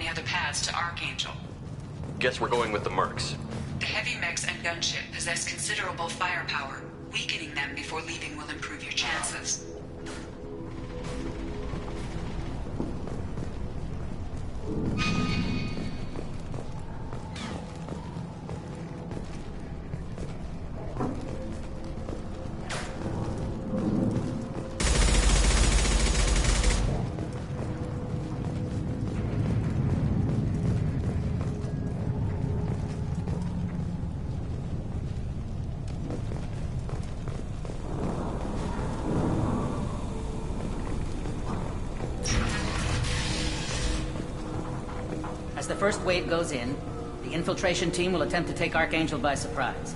any other paths to Archangel. Guess we're going with the mercs. The heavy mechs and gunship possess considerable firepower. Weakening them before leaving will improve your chances. As the first wave goes in, the infiltration team will attempt to take Archangel by surprise.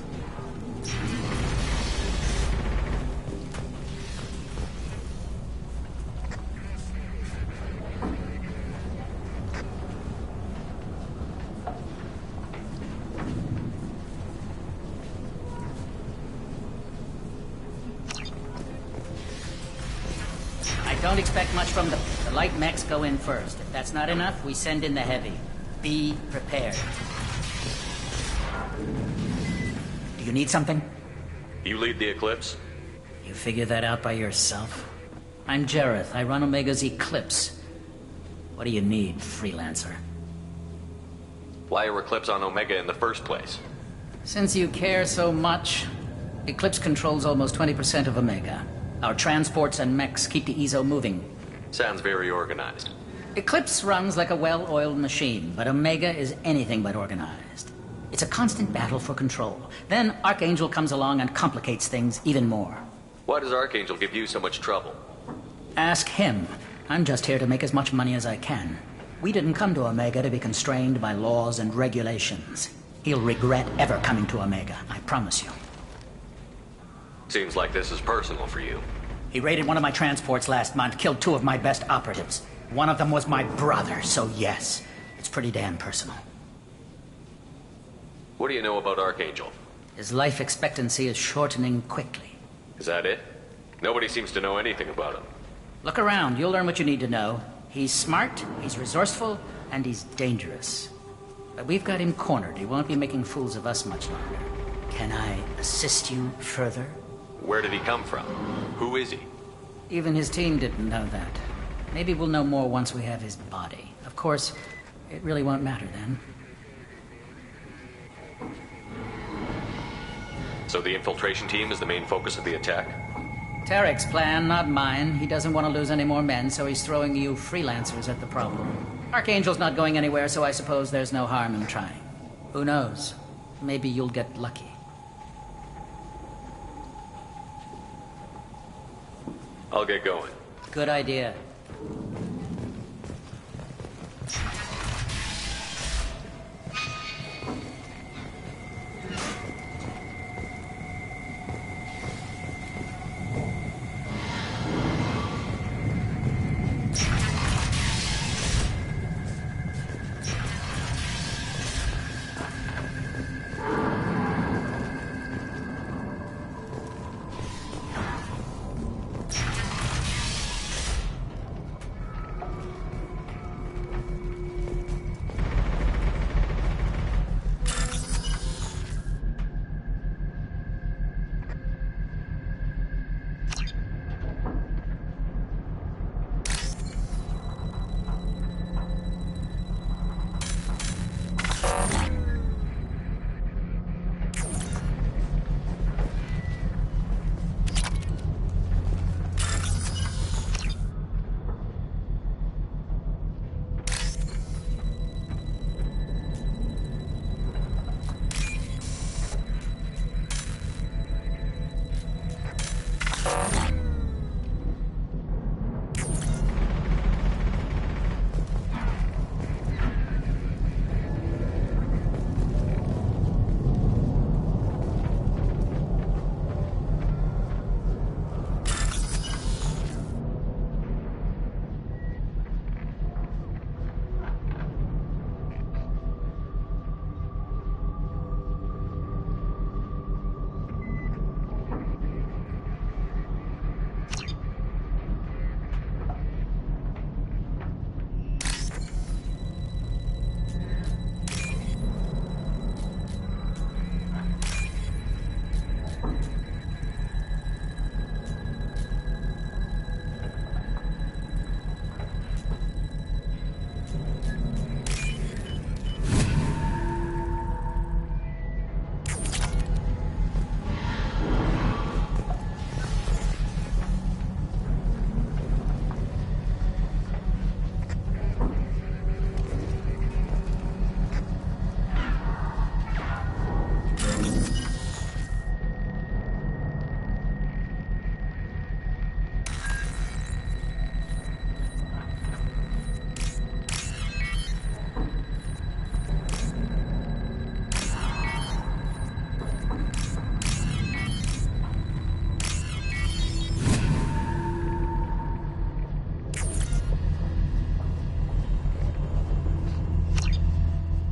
I don't expect much from them. The light mechs go in first. If that's not enough, we send in the heavy. Be prepared. Do you need something? You lead the Eclipse? You figure that out by yourself? I'm Jareth. I run Omega's Eclipse. What do you need, freelancer? Why are Eclipse on Omega in the first place? Since you care so much, Eclipse controls almost 20% of Omega. Our transports and mechs keep the EZO moving. Sounds very organized. Eclipse runs like a well-oiled machine, but Omega is anything but organized. It's a constant battle for control. Then Archangel comes along and complicates things even more. Why does Archangel give you so much trouble? Ask him. I'm just here to make as much money as I can. We didn't come to Omega to be constrained by laws and regulations. He'll regret ever coming to Omega, I promise you. Seems like this is personal for you. He raided one of my transports last month, killed 2 of my best operatives. One of them was my brother, so yes, it's pretty damn personal. What do you know about Archangel? His life expectancy is shortening quickly. Is that it? Nobody seems to know anything about him. Look around, you'll learn what you need to know. He's smart, he's resourceful, and he's dangerous. But we've got him cornered. He won't be making fools of us much longer. Can I assist you further? Where did he come from? Who is he? Even his team didn't know that. Maybe we'll know more once we have his body. Of course, it really won't matter then. So the infiltration team is the main focus of the attack? Tarek's plan, not mine. He doesn't want to lose any more men, so he's throwing you freelancers at the problem. Archangel's not going anywhere, so I suppose there's no harm in trying. Who knows? Maybe you'll get lucky. I'll get going. Good idea.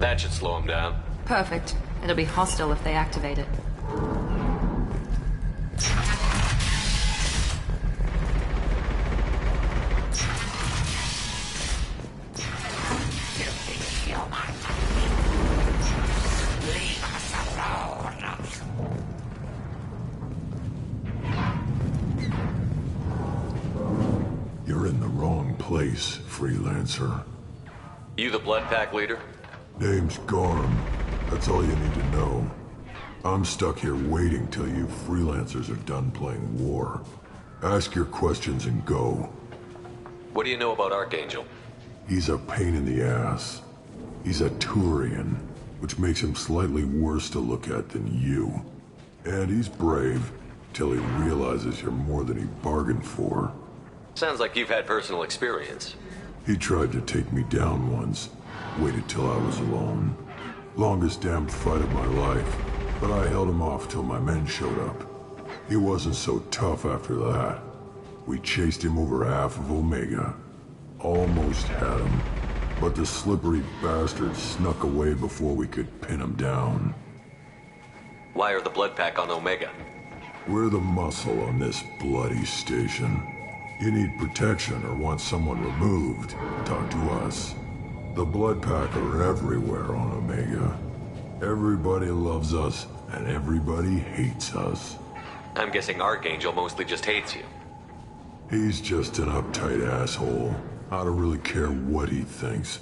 That should slow them down. Perfect. It'll be hostile if they activate it. You're in the wrong place, freelancer. You the Blood Pack leader? Name's Gorm. That's all you need to know. I'm stuck here waiting till you freelancers are done playing war. Ask your questions and go. What do you know about Archangel? He's a pain in the ass. He's a Turian, which makes him slightly worse to look at than you. And he's brave, till he realizes you're more than he bargained for. Sounds like you've had personal experience. He tried to take me down once. Waited till I was alone. Longest damn fight of my life, but I held him off till my men showed up. He wasn't so tough after that. We chased him over half of Omega. Almost had him, but the slippery bastard snuck away before we could pin him down. Why are the Blood Pack on Omega? We're the muscle on this bloody station. You need protection or want someone removed, talk to us. The Blood Pack are everywhere on Omega. Everybody loves us, and everybody hates us. I'm guessing Archangel mostly just hates you. He's just an uptight asshole. I don't really care what he thinks.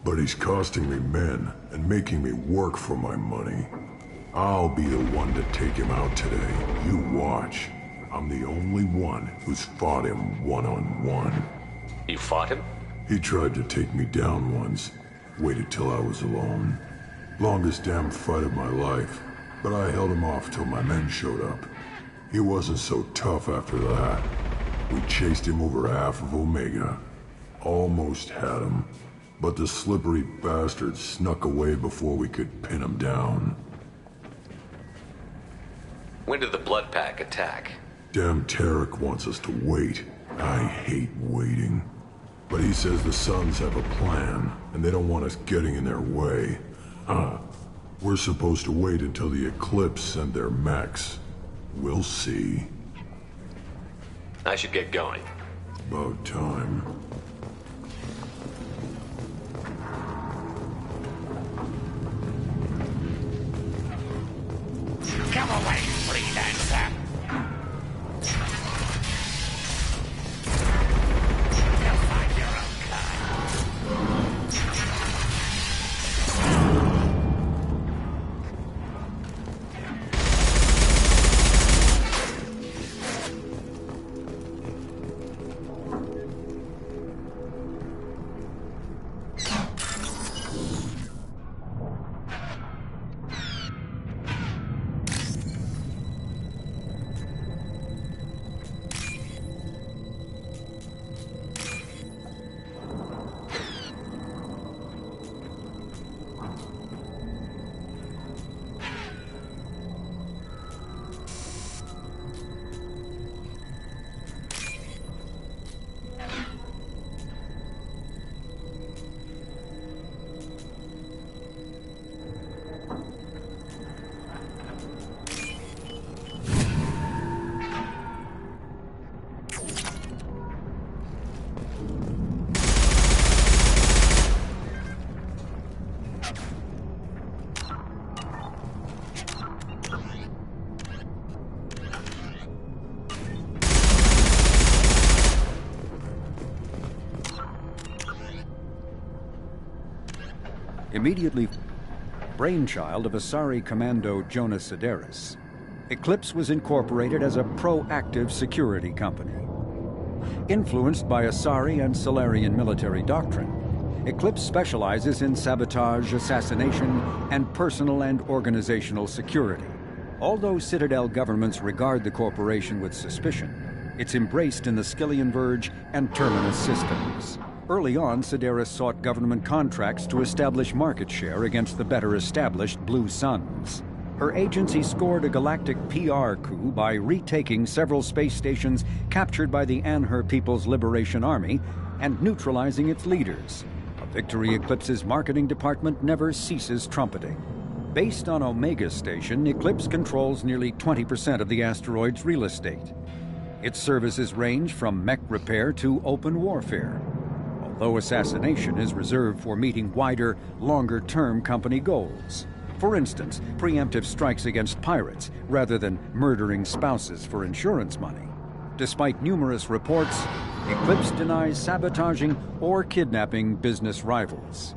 But he's costing me men, and making me work for my money. I'll be the one to take him out today. You watch. I'm the only one who's fought him one-on-one. You fought him? He tried to take me down once. Waited till I was alone. Longest damn fight of my life. But I held him off till my men showed up. He wasn't so tough after that. We chased him over half of Omega. Almost had him. But the slippery bastard snuck away before we could pin him down. When did the Blood Pack attack? Damn Tarek wants us to wait. I hate waiting. But he says the Suns have a plan, and they don't want us getting in their way. We're supposed to wait until the Eclipse send their mechs. We'll see. I should get going. About time. Come away, freelancer! You'll find your own kind. Immediately brainchild of Asari Commando Jonas Sedaris, Eclipse was incorporated as a proactive security company. Influenced by Asari and Solarian military doctrine, Eclipse specializes in sabotage, assassination, and personal and organizational security. Although Citadel governments regard the corporation with suspicion, it's embraced in the Skillian Verge and Terminus systems. Early on, Sedaris sought government contracts to establish market share against the better-established Blue Suns. Her agency scored a galactic PR coup by retaking several space stations captured by the Anher People's Liberation Army and neutralizing its leaders, a Victory Eclipse's marketing department never ceases trumpeting. Based on Omega Station, Eclipse controls nearly 20% of the asteroid's real estate. Its services range from mech repair to open warfare, although assassination is reserved for meeting wider, longer-term company goals. For instance, preemptive strikes against pirates rather than murdering spouses for insurance money. Despite numerous reports, Eclipse denies sabotaging or kidnapping business rivals.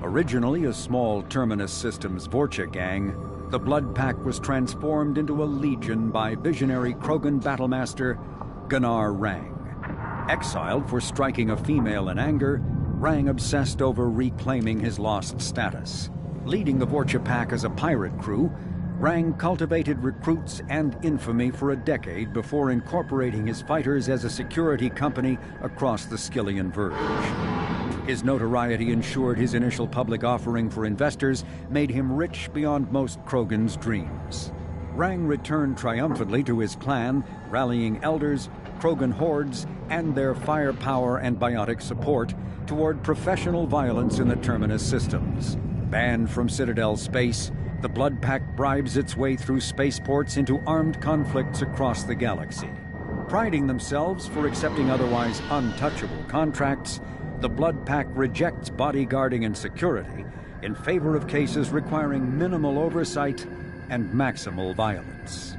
Originally a small Terminus Systems Vorcha gang, the Blood Pack was transformed into a legion by visionary Krogan battlemaster Gunnar Rang. Exiled for striking a female in anger, Rang obsessed over reclaiming his lost status. Leading the Vorcha Pack as a pirate crew, Rang cultivated recruits and infamy for a decade before incorporating his fighters as a security company across the Skyllian Verge. His notoriety ensured his initial public offering for investors made him rich beyond most Krogan's dreams. Rang returned triumphantly to his clan, rallying elders, Krogan hordes, and their firepower and biotic support toward professional violence in the Terminus systems. Banned from Citadel space, the Blood Pack bribes its way through spaceports into armed conflicts across the galaxy. Priding themselves for accepting otherwise untouchable contracts, the Blood Pack rejects bodyguarding and security in favor of cases requiring minimal oversight and maximal violence.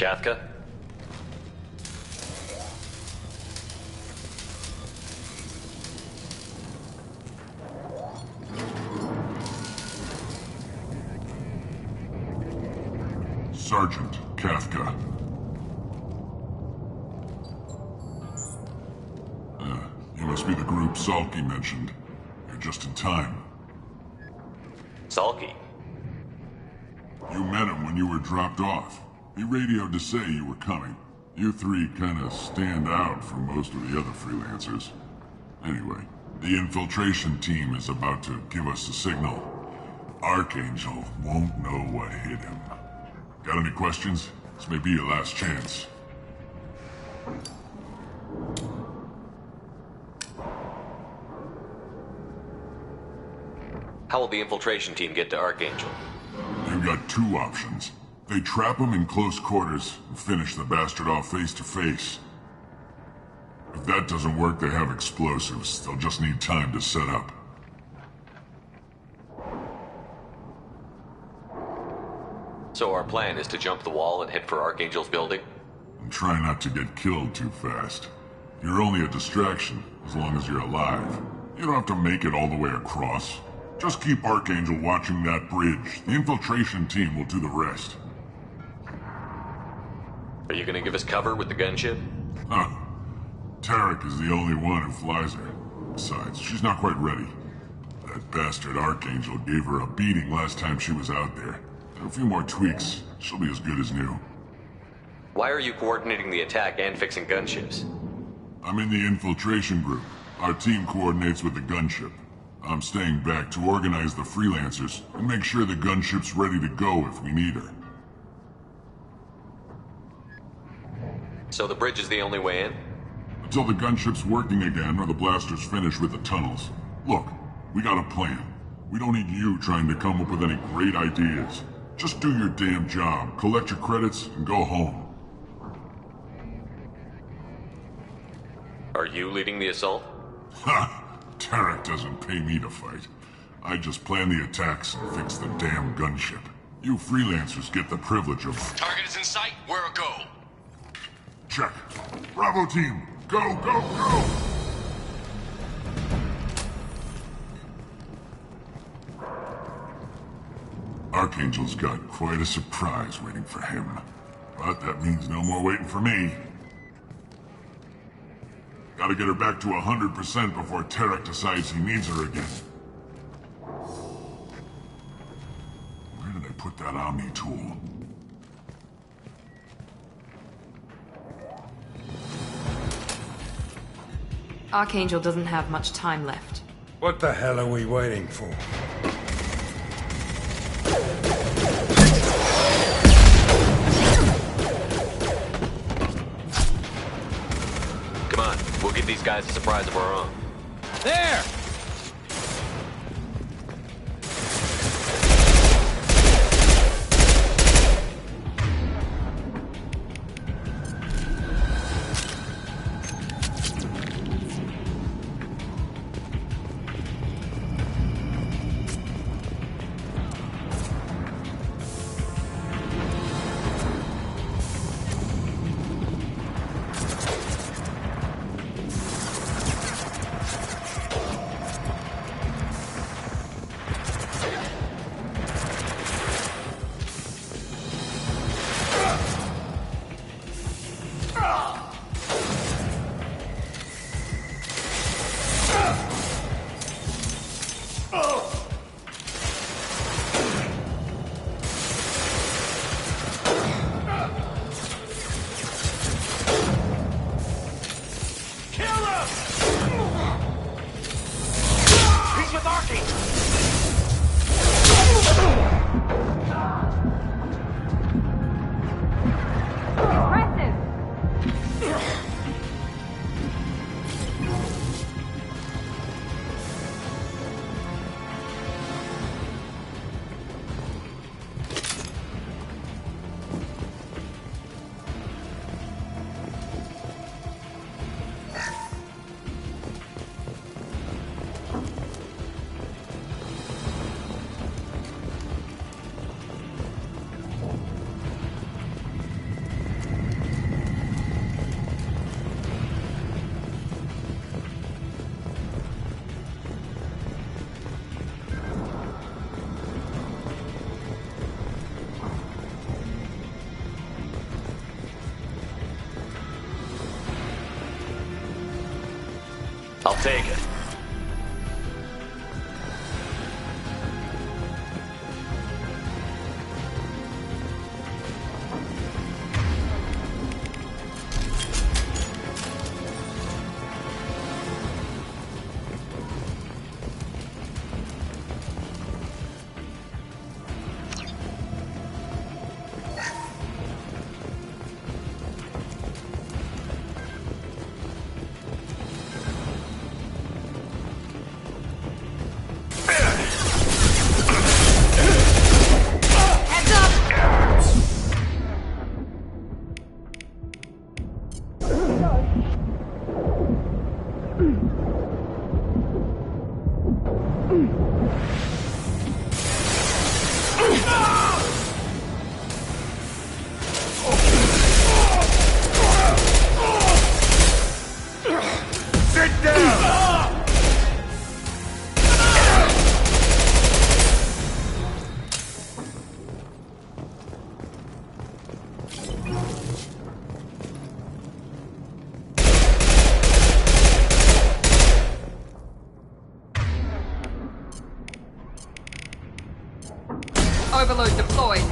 Kathka? Sergeant Kathka. You must be the group Salky mentioned. You're just in time. Salky? You met him when you were dropped off. He radioed to say you were coming. You three kinda stand out from most of the other freelancers. Anyway, the infiltration team is about to give us the signal. Archangel won't know what hit him. Got any questions? This may be your last chance. How will the infiltration team get to Archangel? They've got two options. They trap him in close quarters and finish the bastard off face to face. If that doesn't work, they have explosives. They'll just need time to set up. So our plan is to jump the wall and head for Archangel's building? And try not to get killed too fast. You're only a distraction, as long as you're alive. You don't have to make it all the way across. Just keep Archangel watching that bridge. The infiltration team will do the rest. Are you gonna give us cover with the gunship? Huh. Tarek is the only one who flies her. Besides, she's not quite ready. That bastard Archangel gave her a beating last time she was out there. A few more tweaks, she'll be as good as new. Why are you coordinating the attack and fixing gunships? I'm in the infiltration group. Our team coordinates with the gunship. I'm staying back to organize the freelancers and make sure the gunship's ready to go if we need her. So the bridge is the only way in? Until the gunship's working again or the blasters finish with the tunnels. Look, we got a plan. We don't need you trying to come up with any great ideas. Just do your damn job, collect your credits, and go home. Are you leading the assault? Ha! Tarek doesn't pay me to fight. I just plan the attacks and fix the damn gunship. You freelancers get the privilege of... Target is in sight. Where a go? Check. Bravo team, go, go, go! Archangel's got quite a surprise waiting for him. But that means no more waiting for me. Gotta get her back to 100% before Tarek decides he needs her again. Where did I put that Omni tool? Archangel doesn't have much time left. What the hell are we waiting for? Come on, we'll give these guys a surprise of our own. There! I'll take it. Overload deployed.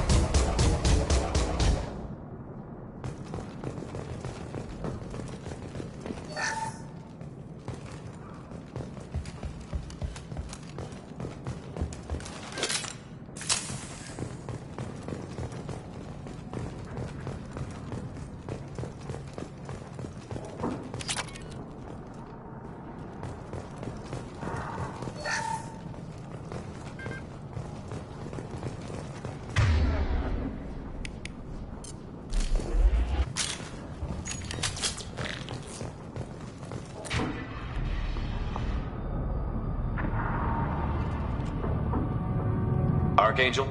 Archangel?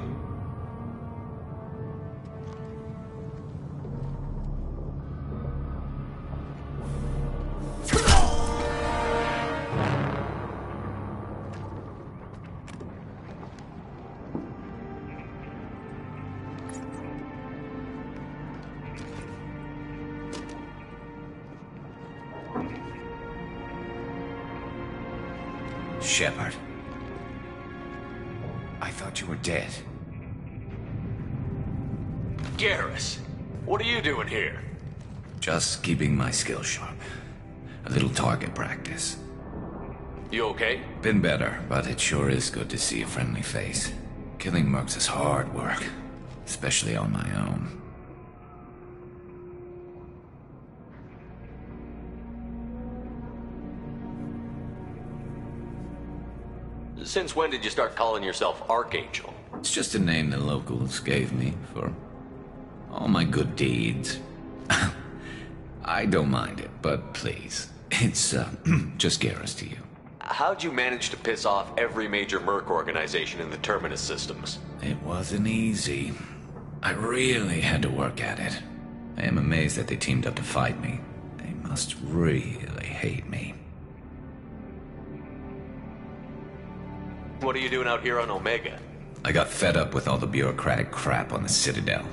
Shepard. I thought you were dead. Garrus, what are you doing here? Just keeping my skill sharp. A little target practice. You okay? Been better, but it sure is good to see a friendly face. Killing mercs is hard work, especially on my own. Since when did you start calling yourself Archangel? It's just a name the locals gave me for all my good deeds. I don't mind it, but please, it's just Garrus to you. How'd you manage to piss off every major merc organization in the Terminus systems? It wasn't easy. I really had to work at it. I am amazed that they teamed up to fight me. They must really hate me. What are you doing out here on Omega? I got fed up with all the bureaucratic crap on the Citadel.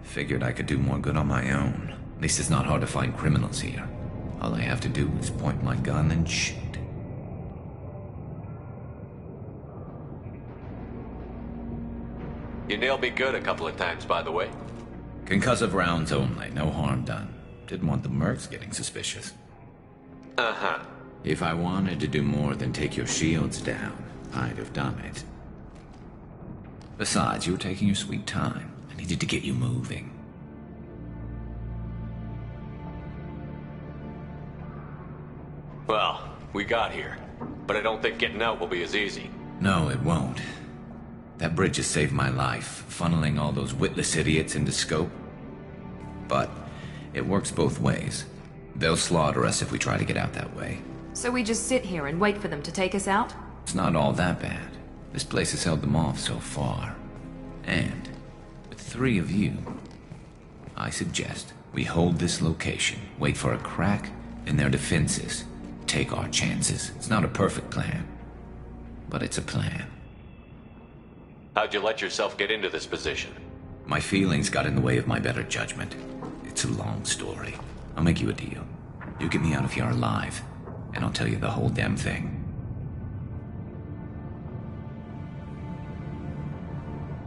Figured I could do more good on my own. At least it's not hard to find criminals here. All I have to do is point my gun and shoot. You nailed me good a couple of times, by the way. Concussive rounds only, no harm done. Didn't want the mercs getting suspicious. Uh-huh. If I wanted to do more than take your shields down, I'd have done it. Besides, you were taking your sweet time. I needed to get you moving. Well, we got here. But I don't think getting out will be as easy. No, it won't. That bridge has saved my life, funneling all those witless idiots into scope. But it works both ways. They'll slaughter us if we try to get out that way. So we just sit here and wait for them to take us out? It's not all that bad. This place has held them off so far. And with 3 of you, I suggest we hold this location, wait for a crack in their defenses, take our chances. It's not a perfect plan, but it's a plan. How'd you let yourself get into this position? My feelings got in the way of my better judgment. It's a long story. I'll make you a deal. You get me out of here alive, and I'll tell you the whole damn thing.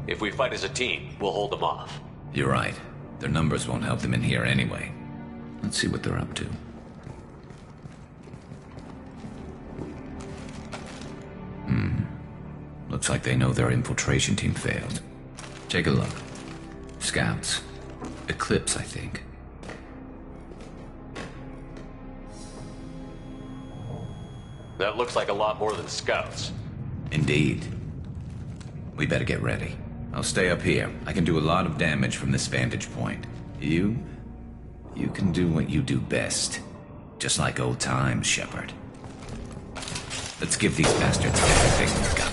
If we fight as a team, we'll hold them off. You're right. Their numbers won't help them in here anyway. Let's see what they're up to. Looks like they know their infiltration team failed. Take a look. Scouts. Eclipse, I think. That looks like a lot more than scouts. Indeed. We better get ready. I'll stay up here. I can do a lot of damage from this vantage point. You can do what you do best. Just like old times, Shepard. Let's give these bastards everything we've got.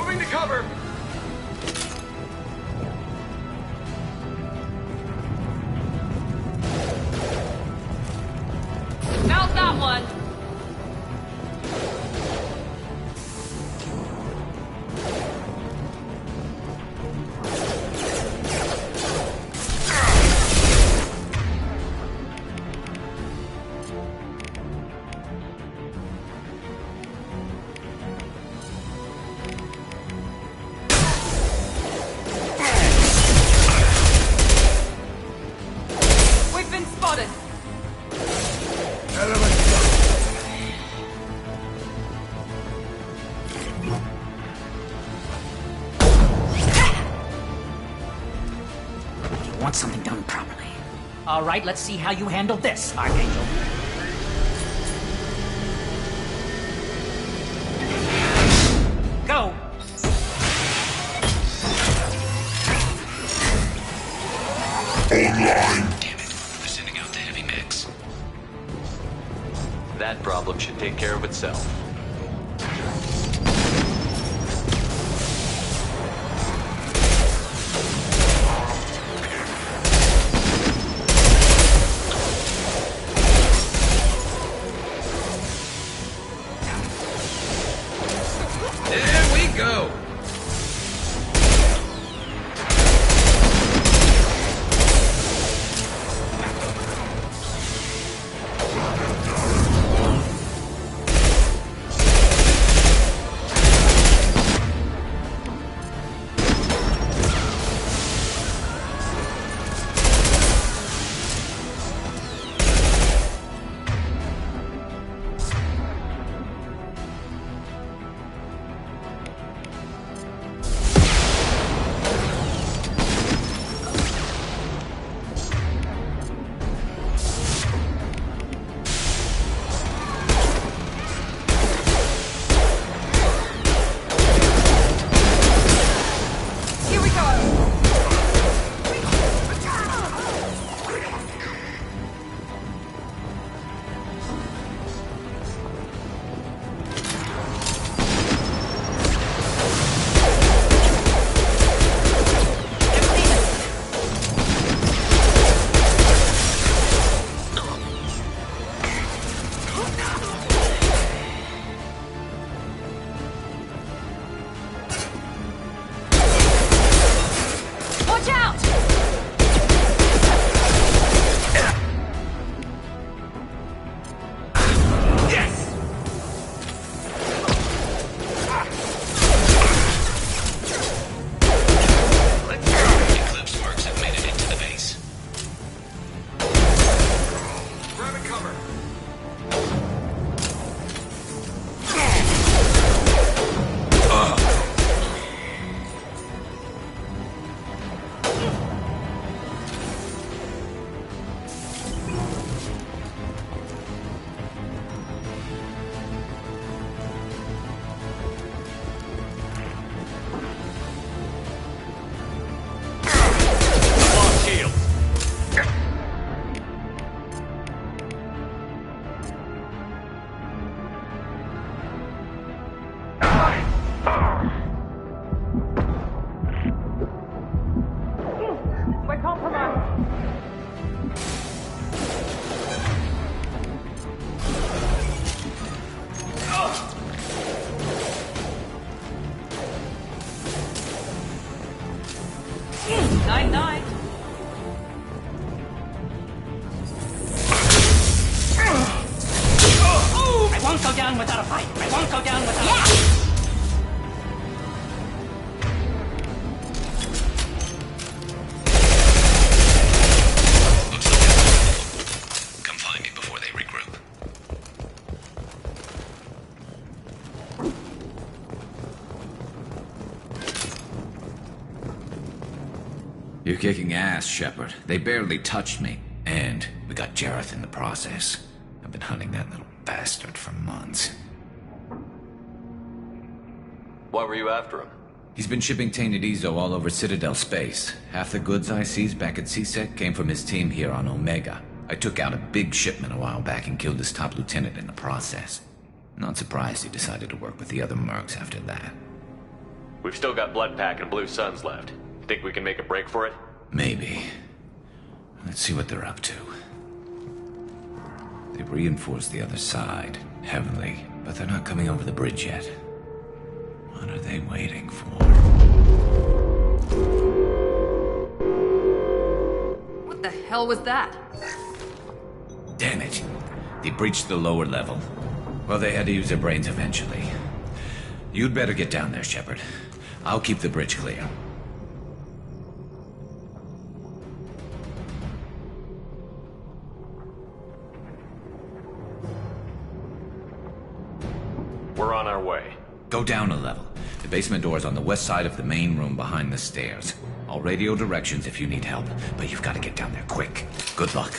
Moving to cover! Found that one! We've been spotted! You want something done properly. All right, let's see how you handle this, Archangel. Go! Damn it. They're sending out the heavy mix. That problem should take care of itself. There we go! Here we go! Watch out! Yes! Eclipse marks have made it into the base. Grabbing cover. Lost shield. We're compromised! Night-night! I won't go down without a fight. I won't go down without a fight. Come find me before they regroup. You're kicking ass, Shepard. They barely touched me. And we got Jareth in the process. I've been hunting that little bastard for months. Why were you after him? He's been shipping tainted Ezo all over Citadel space. Half the goods I seized back at CSEC came from his team here on Omega. I took out a big shipment a while back and killed his top lieutenant in the process. Not surprised he decided to work with the other mercs after that. We've still got Blood Pack and Blue Suns left. Think we can make a break for it? Maybe. Let's see what they're up to. They've reinforced the other side, heavily, but they're not coming over the bridge yet. What are they waiting for? What the hell was that? Damn it. They breached the lower level. Well, they had to use their brains eventually. You'd better get down there, Shepard. I'll keep the bridge clear. We're on our way. Go down a level. The basement door is on the west side of the main room behind the stairs. I'll radio directions if you need help, but you've got to get down there quick. Good luck.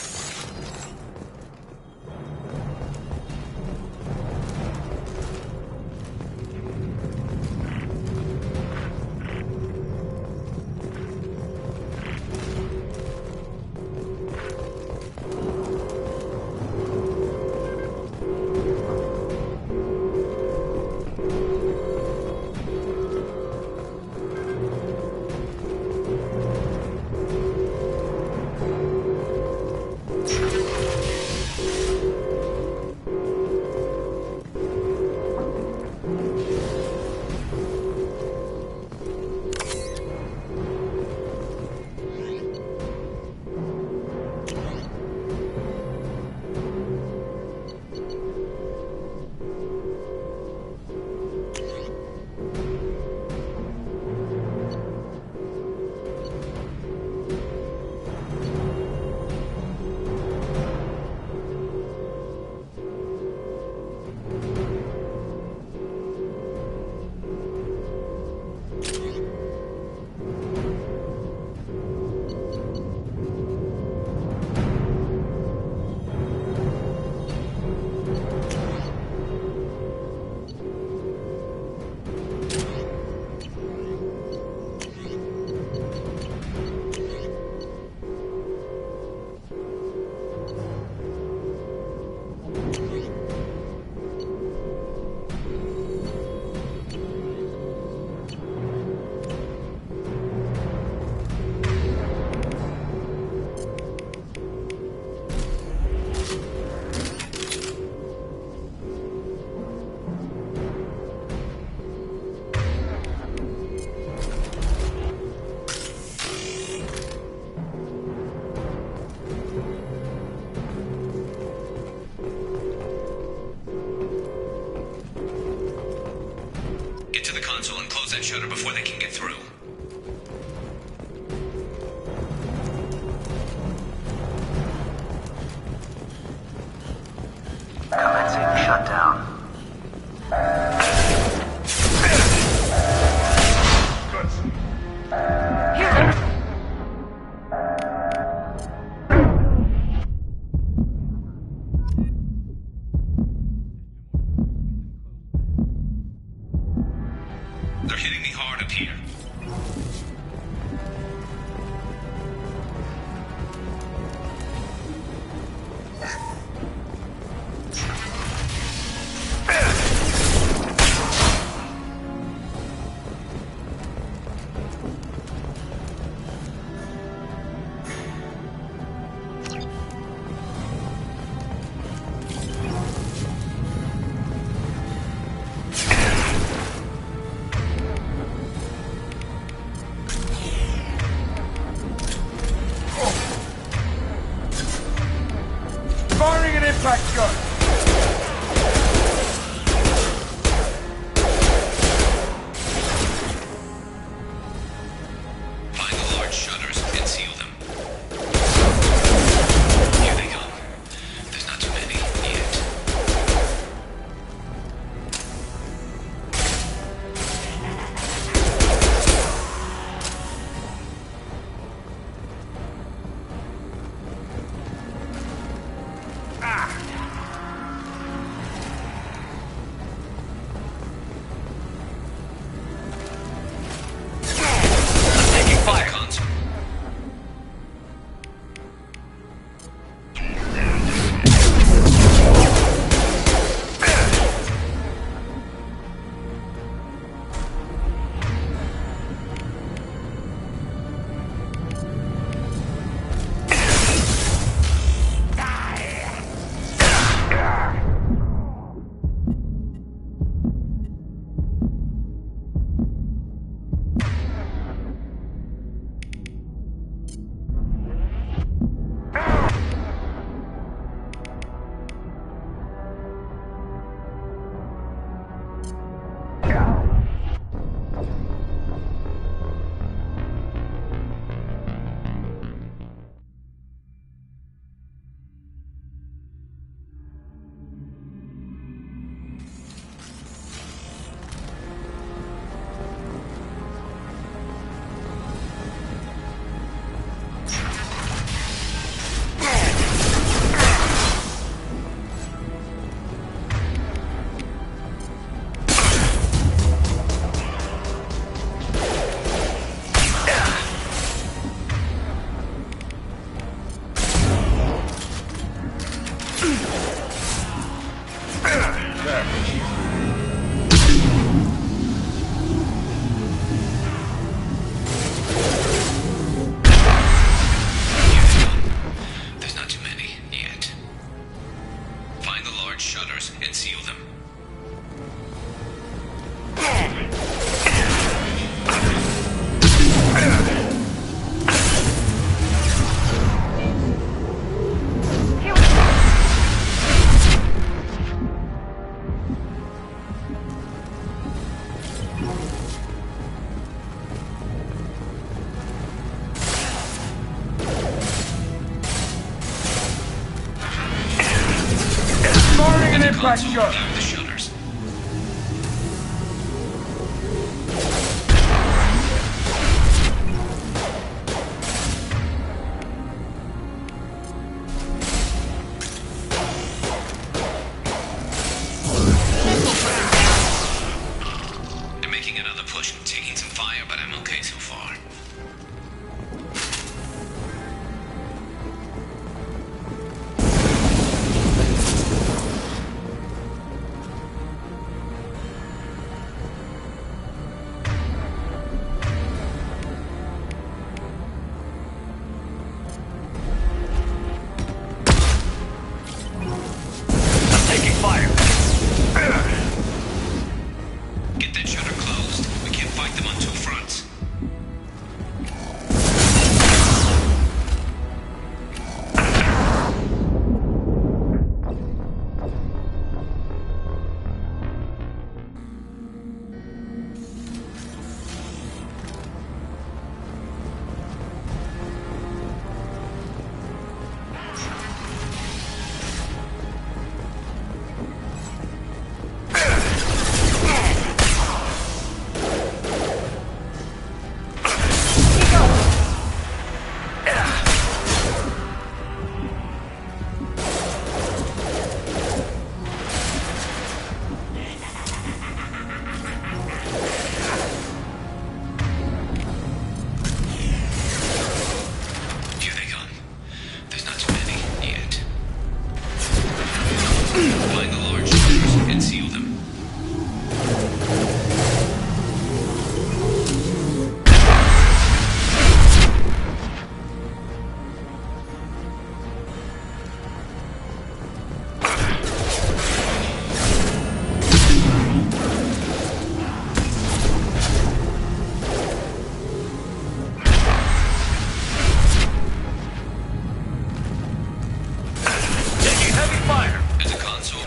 Shutter before they can get through. Commencing shutdown. They're hitting me hard up here. console without the shutters. They're making another push. I'm taking some fire, but I'm okay so far. Taking fire. Get that shutter closed. We can't fight them on two fronts. Here they come. There's not too many yet. Find the large shutters and seal them. Taking heavy fire. There's a console.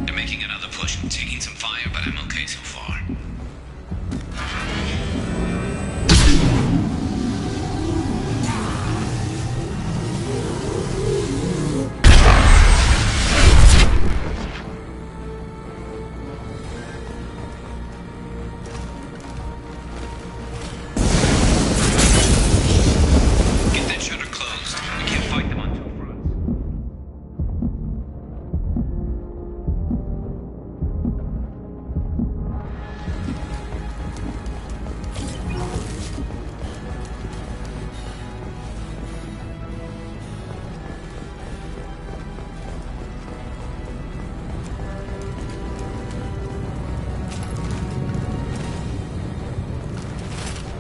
They're making another push. I'm taking some fire, but I'm okay so far. Get that shutter closed. We can't fight them on two fronts.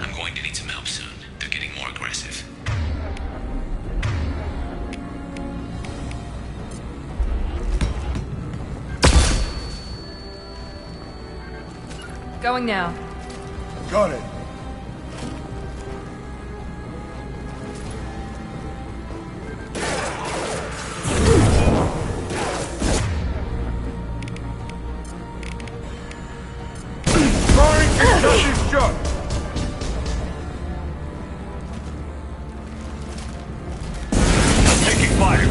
I'm going to need some help soon. They're getting more aggressive. Going now. Got it. Shut. Taking fire.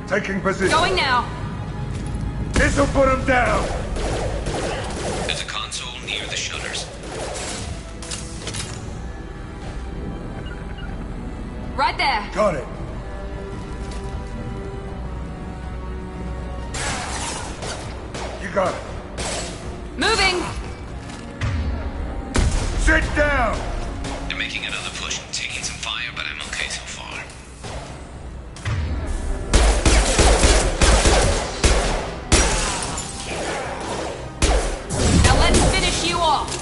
Taking position. Going now. This'll put him down. There's a console near the shutters. Right there. Got it. You got it. Moving. Sit down. They're making another push, taking some fire, but I'm okay so far. Now let's finish you off.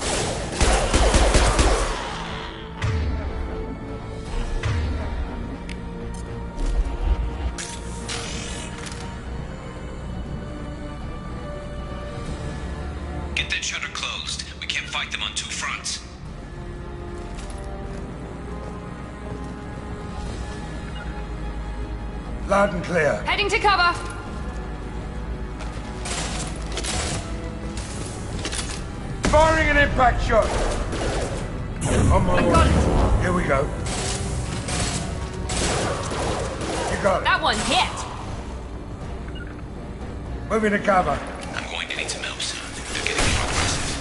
Get that shutter closed. We can't fight them on two fronts. Loud and clear. Heading to cover. Firing an impact shot. On my I way. got it. Here we go. You got it. That one hit. Moving to cover. I'm going to need some help soon. They're getting more aggressive.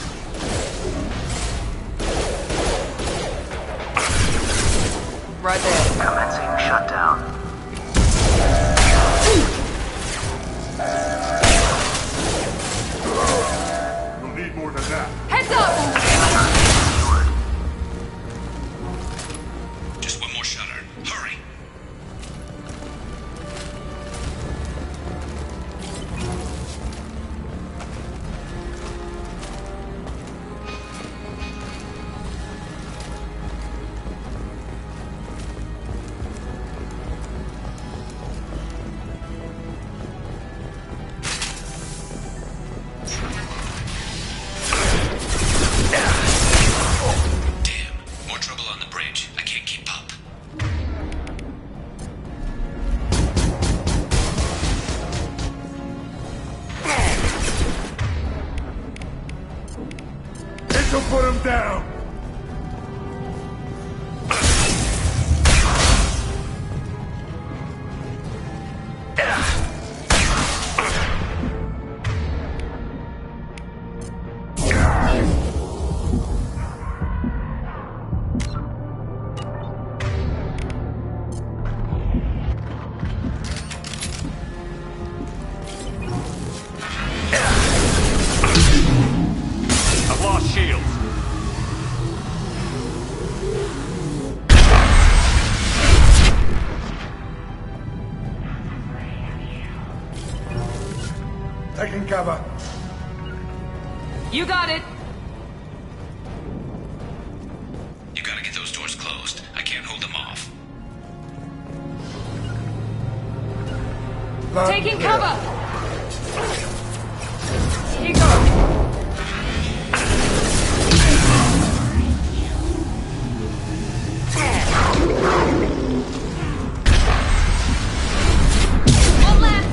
Right there. Commencing shutdown. We'll need more than that. Heads up. Just one more shutter. Hurry. Damn. More trouble on the bridge. I can't keep up. This'll put him down. I've lost shields. Taking cover. You got it. You gotta get those doors closed. I can't hold them off. Loud and Taking clear. cover. Here you go. One left.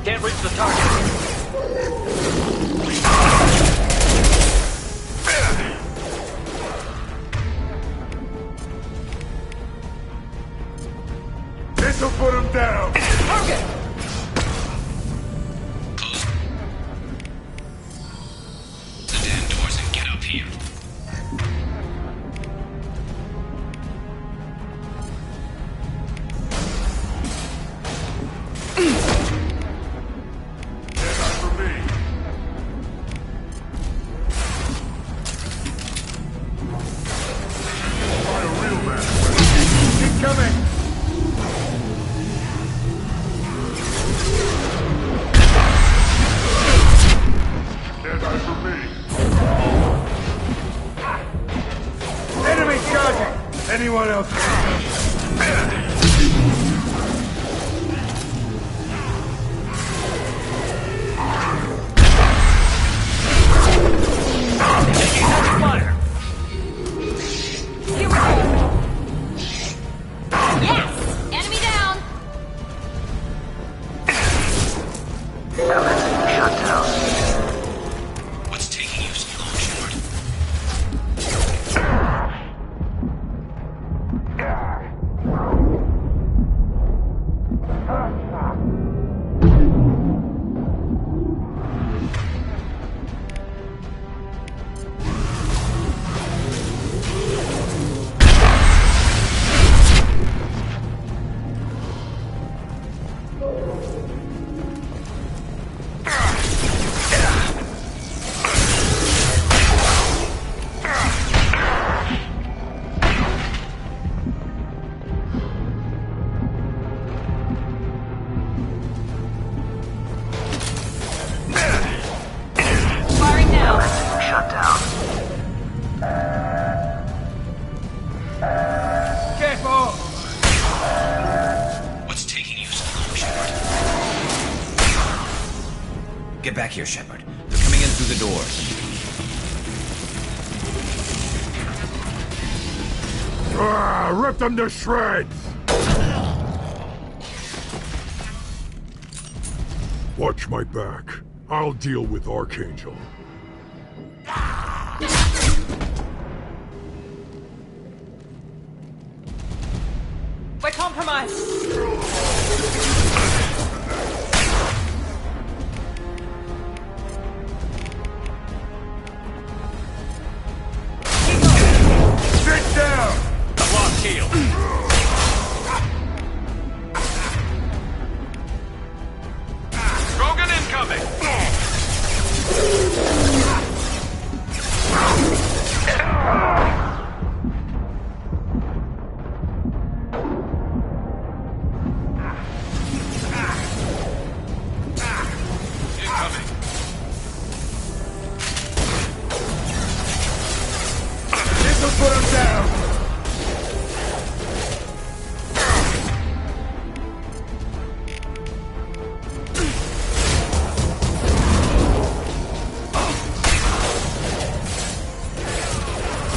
Can't reach the target. This'll put him down. Target. Close the damn doors and get up here. Not for me. Find a real man. Keep coming. They're not for me. Enemy charging. Anyone else? Taking heavy fire. Get back here, Shepard. They're coming in through the doors. Rip them to shreds! Watch my back. I'll deal with Archangel. We're compromised. Sit down! Lock shield. Krogan incoming! Incoming. This'll put him down!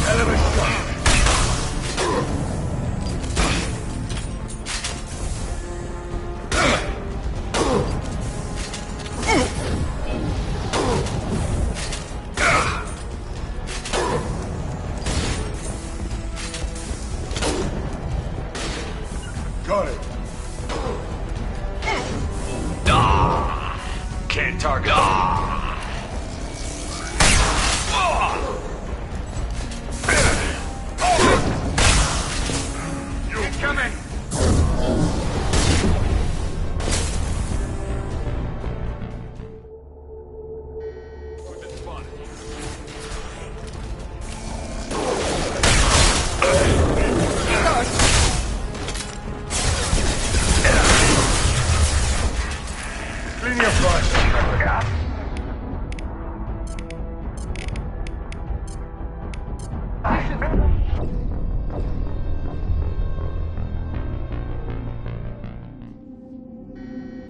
Hell of a shot! Got it. Can't target. Incoming! We've been spotted. Clean your front.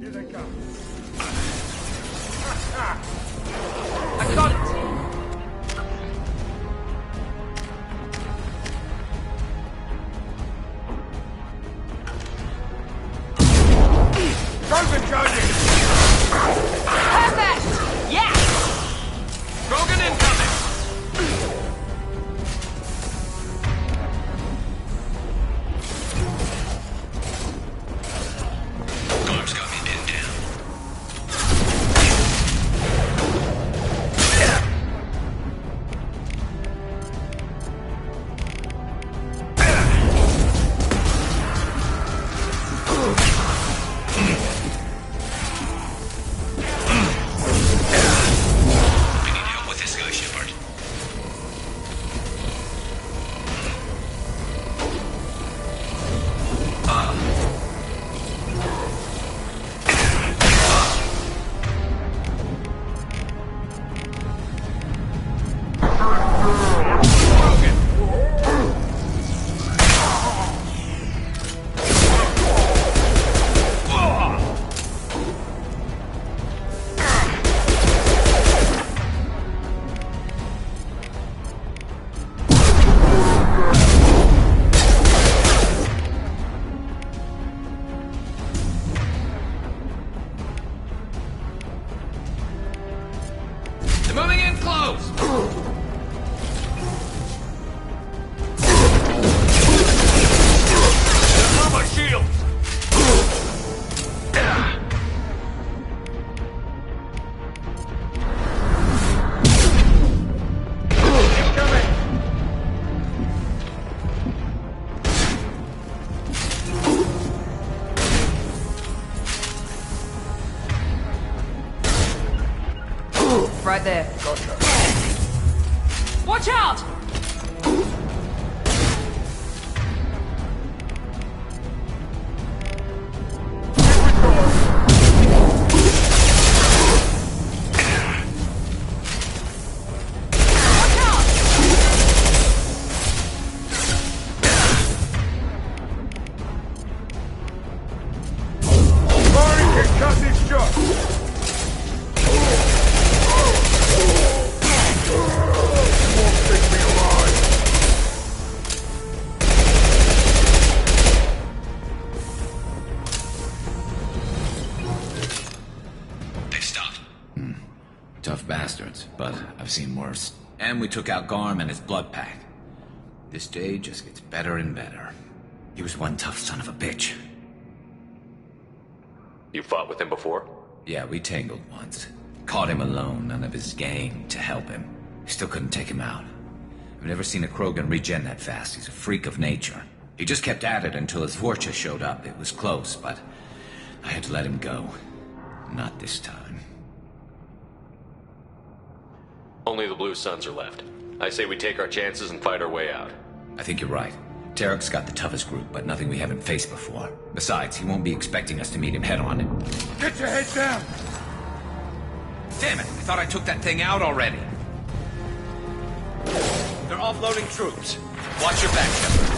Here they come. I got it. Krogan charging! Perfect! Yes! Krogan incoming! Arms got me pinned down. We need help with this guy, Shepard. They're moving in close! Through my shield! Right there. Watch out! Watch out! Barney can cut this shot! tough bastards, but I've seen worse. And we took out Garm and his blood pack. This day just gets better and better. He was one tough son of a bitch. You fought with him before? Yeah, we tangled once. Caught him alone, none of his gang to help him. Still couldn't take him out. I've never seen a Krogan regen that fast. He's a freak of nature. He just kept at it until his Vorcha showed up. It was close, but I had to let him go. Not this time. Only the Blue Suns are left. I say we take our chances and fight our way out. I think you're right. Tarek's got the toughest group, but nothing we haven't faced before. Besides, he won't be expecting us to meet him head-on. Get your head down! Damn it! I thought I took that thing out already. They're offloading troops. Watch your back, Shepard.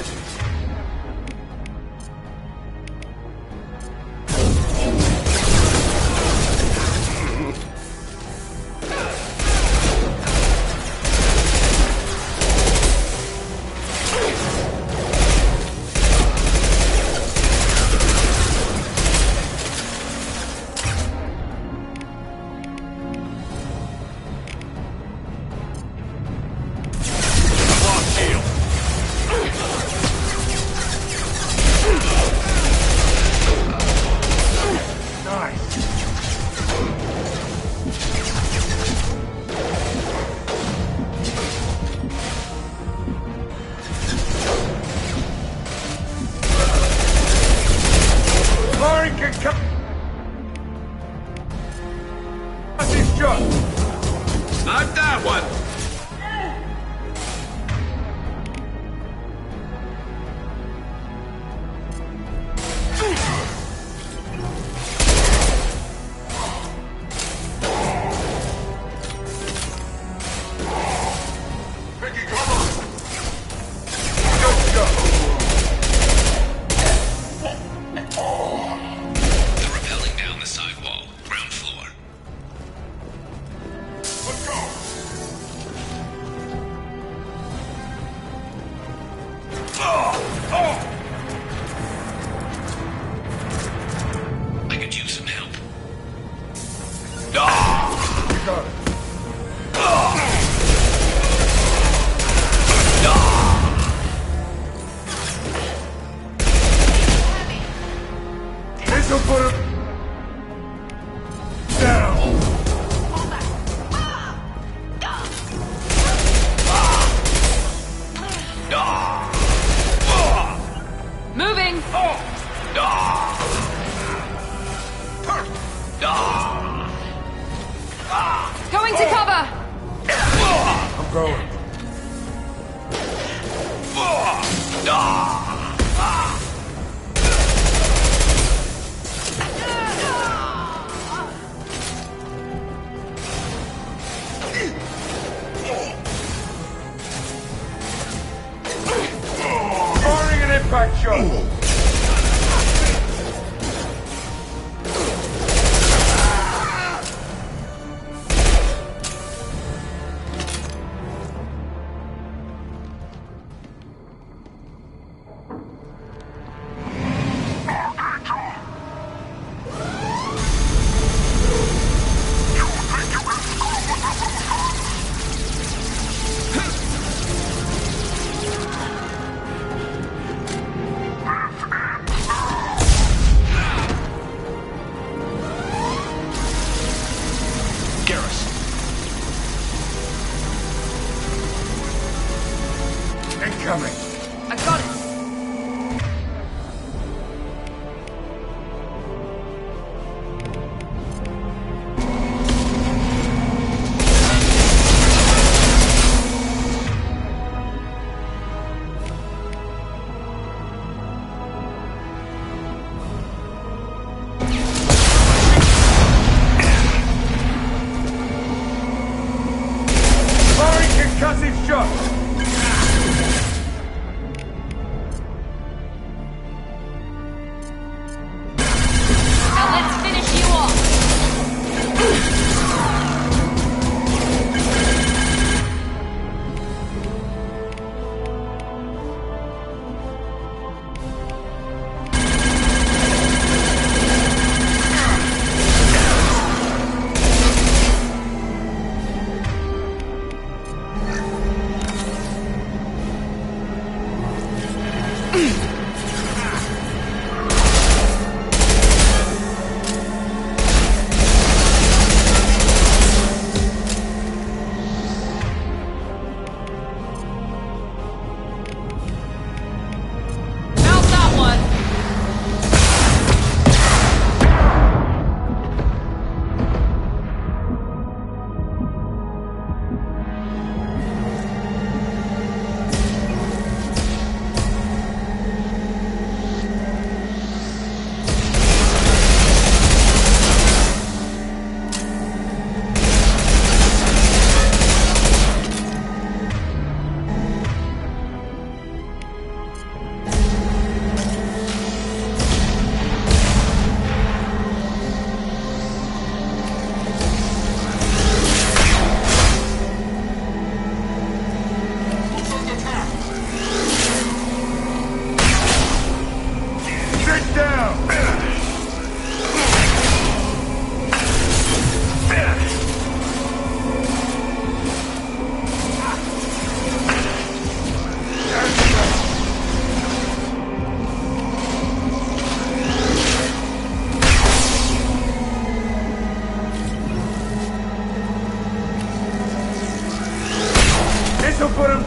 Not that one! Moving! Going to cover! I'm going. Firing an impact shot!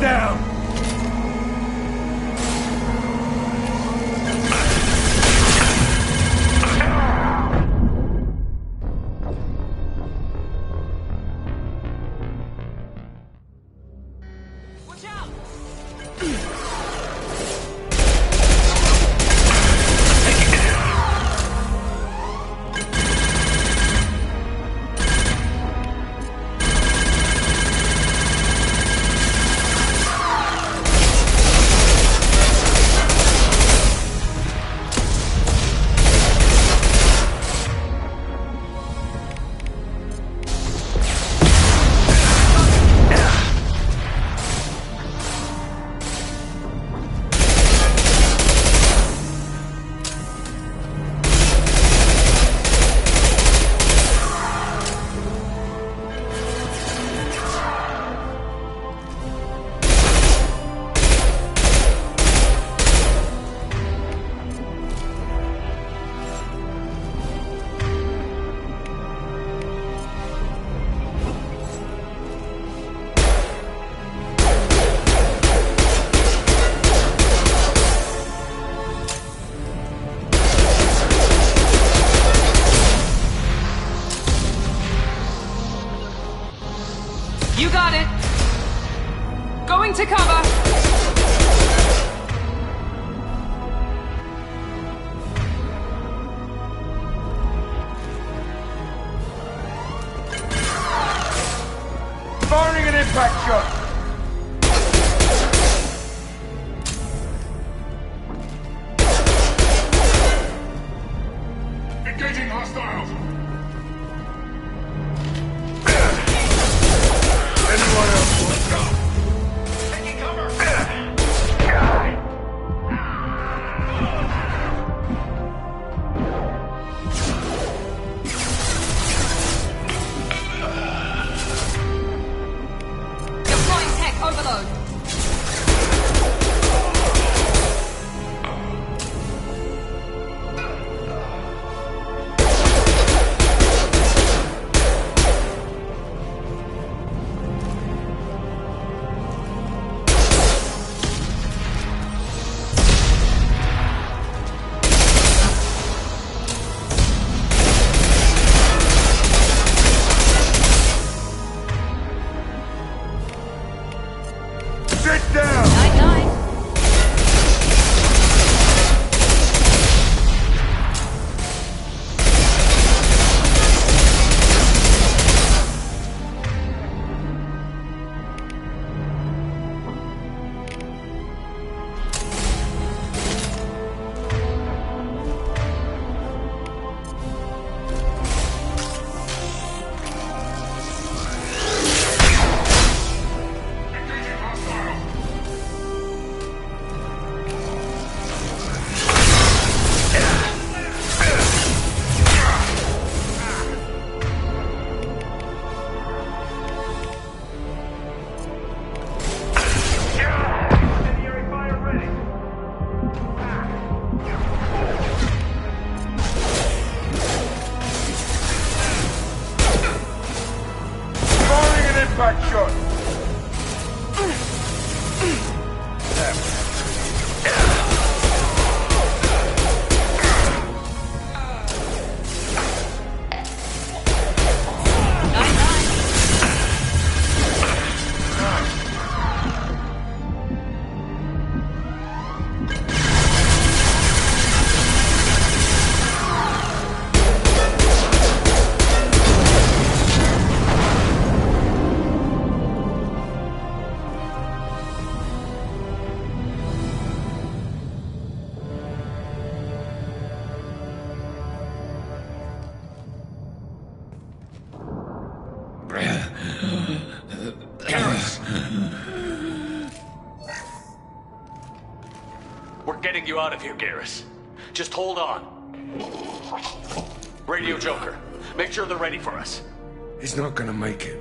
down! You got it. Going to cover. Firing an impact shot! Engaging hostiles! Anyone else want to go? Taking cover! Deploying tech overload. Sit down! Night night. Engaging hostiles! Incendiary fire ready! Firing an impact shot! Night night. We're getting you out of here, Garrus. Just hold on. Radio Joker, make sure they're ready for us. He's not gonna make it.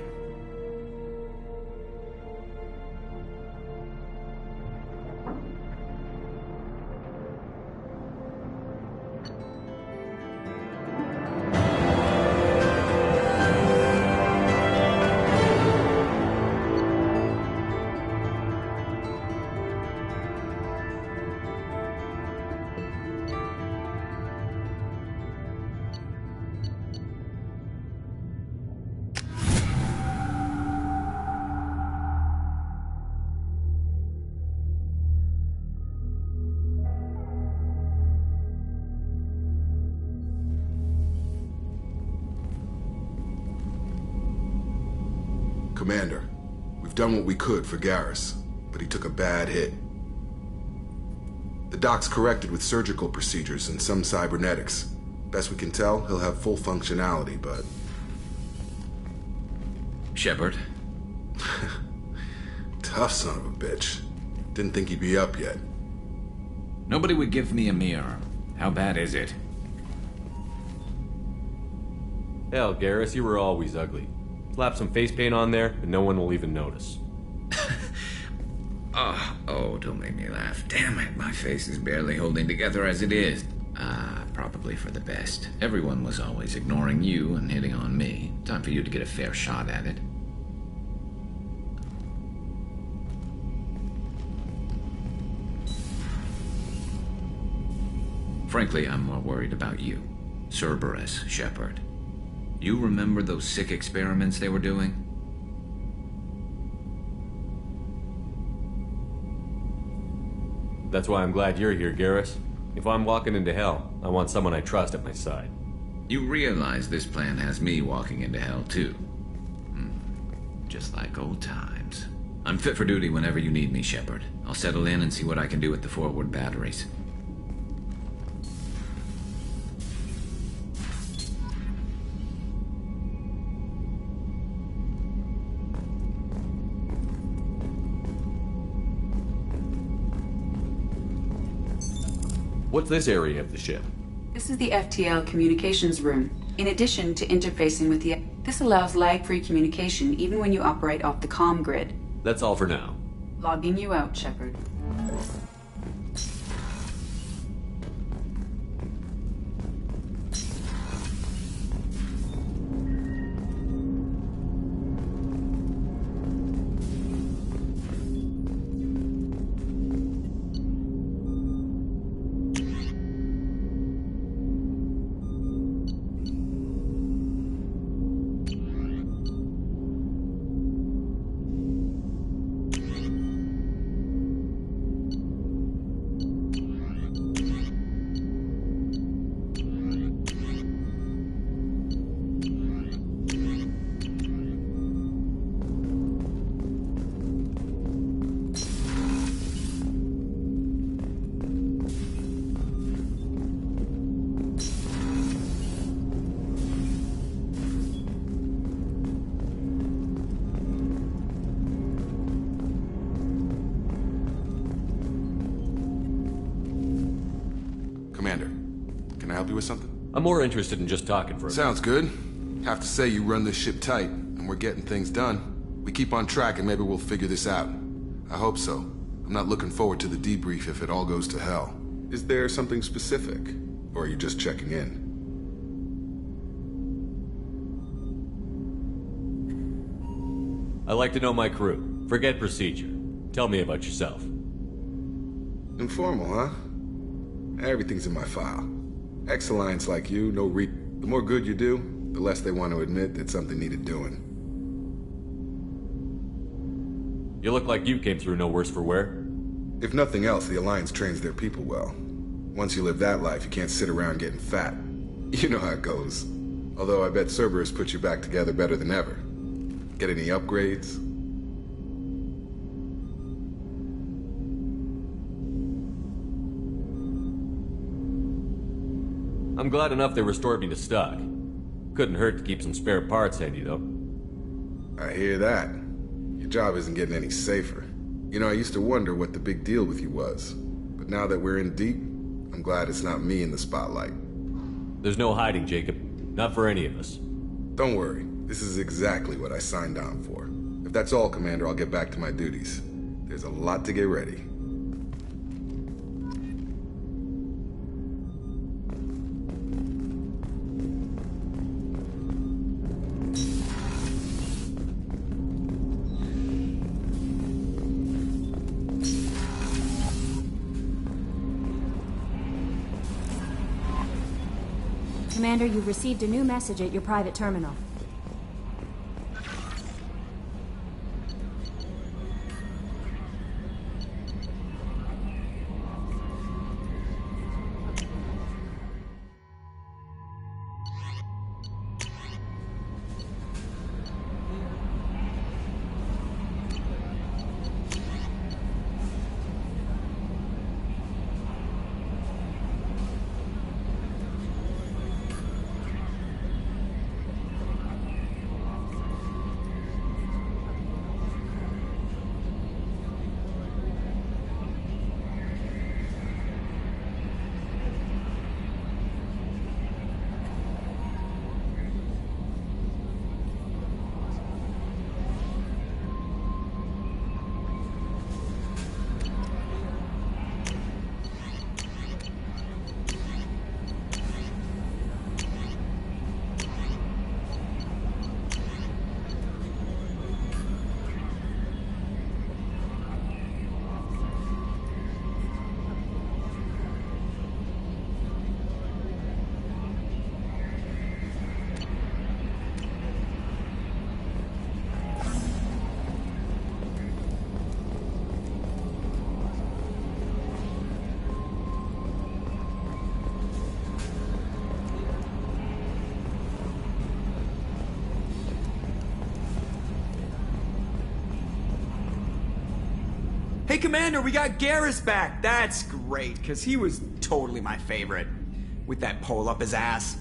Commander, we've done what we could for Garrus, but he took a bad hit. The doc's corrected with surgical procedures and some cybernetics. Best we can tell, he'll have full functionality, but... Shepard? Tough son of a bitch. Didn't think he'd be up yet. Nobody would give me a mirror. How bad is it? Hell, Garrus, you were always ugly. Slap some face paint on there, and no one will even notice. Oh, don't make me laugh. Damn it, my face is barely holding together as it is. Probably for the best. Everyone was always ignoring you and hitting on me. Time for you to get a fair shot at it. Frankly, I'm more worried about you. Cerberus, Shepard. You remember those sick experiments they were doing? That's why I'm glad you're here, Garrus. If I'm walking into hell, I want someone I trust at my side. You realize this plan has me walking into hell, too. Just like old times. I'm fit for duty whenever you need me, Shepard. I'll settle in and see what I can do with the forward batteries. What's this area of the ship? This is the FTL communications room. In addition to interfacing with the... This allows lag-free communication even when you operate off the comm grid. That's all for now. Logging you out, Shepard. Commander, can I help you with something? I'm more interested in just talking for a minute. Sounds good. Have to say you run this ship tight, and we're getting things done. We keep on track and maybe we'll figure this out. I hope so. I'm not looking forward to the debrief if it all goes to hell. Is there something specific? Or are you just checking in? I like to know my crew. Forget procedure. Tell me about yourself. Informal, huh? Everything's in my file. Ex-Alliance like you, the more good you do, the less they want to admit that something needed doing. You look like you came through no worse for wear. If nothing else, the Alliance trains their people well. Once you live that life, you can't sit around getting fat. You know how it goes. Although I bet Cerberus put you back together better than ever. Get any upgrades? I'm glad enough they restored me to stock. Couldn't hurt to keep some spare parts handy, though. I hear that. Your job isn't getting any safer. You know, I used to wonder what the big deal with you was. But now that we're in deep, I'm glad it's not me in the spotlight. There's no hiding, Jacob. Not for any of us. Don't worry. This is exactly what I signed on for. If that's all, Commander, I'll get back to my duties. There's a lot to get ready. Commander, you've received a new message at your private terminal. Hey, Commander, we got Garrus back. That's great, because he was totally my favorite. With that pole up his ass.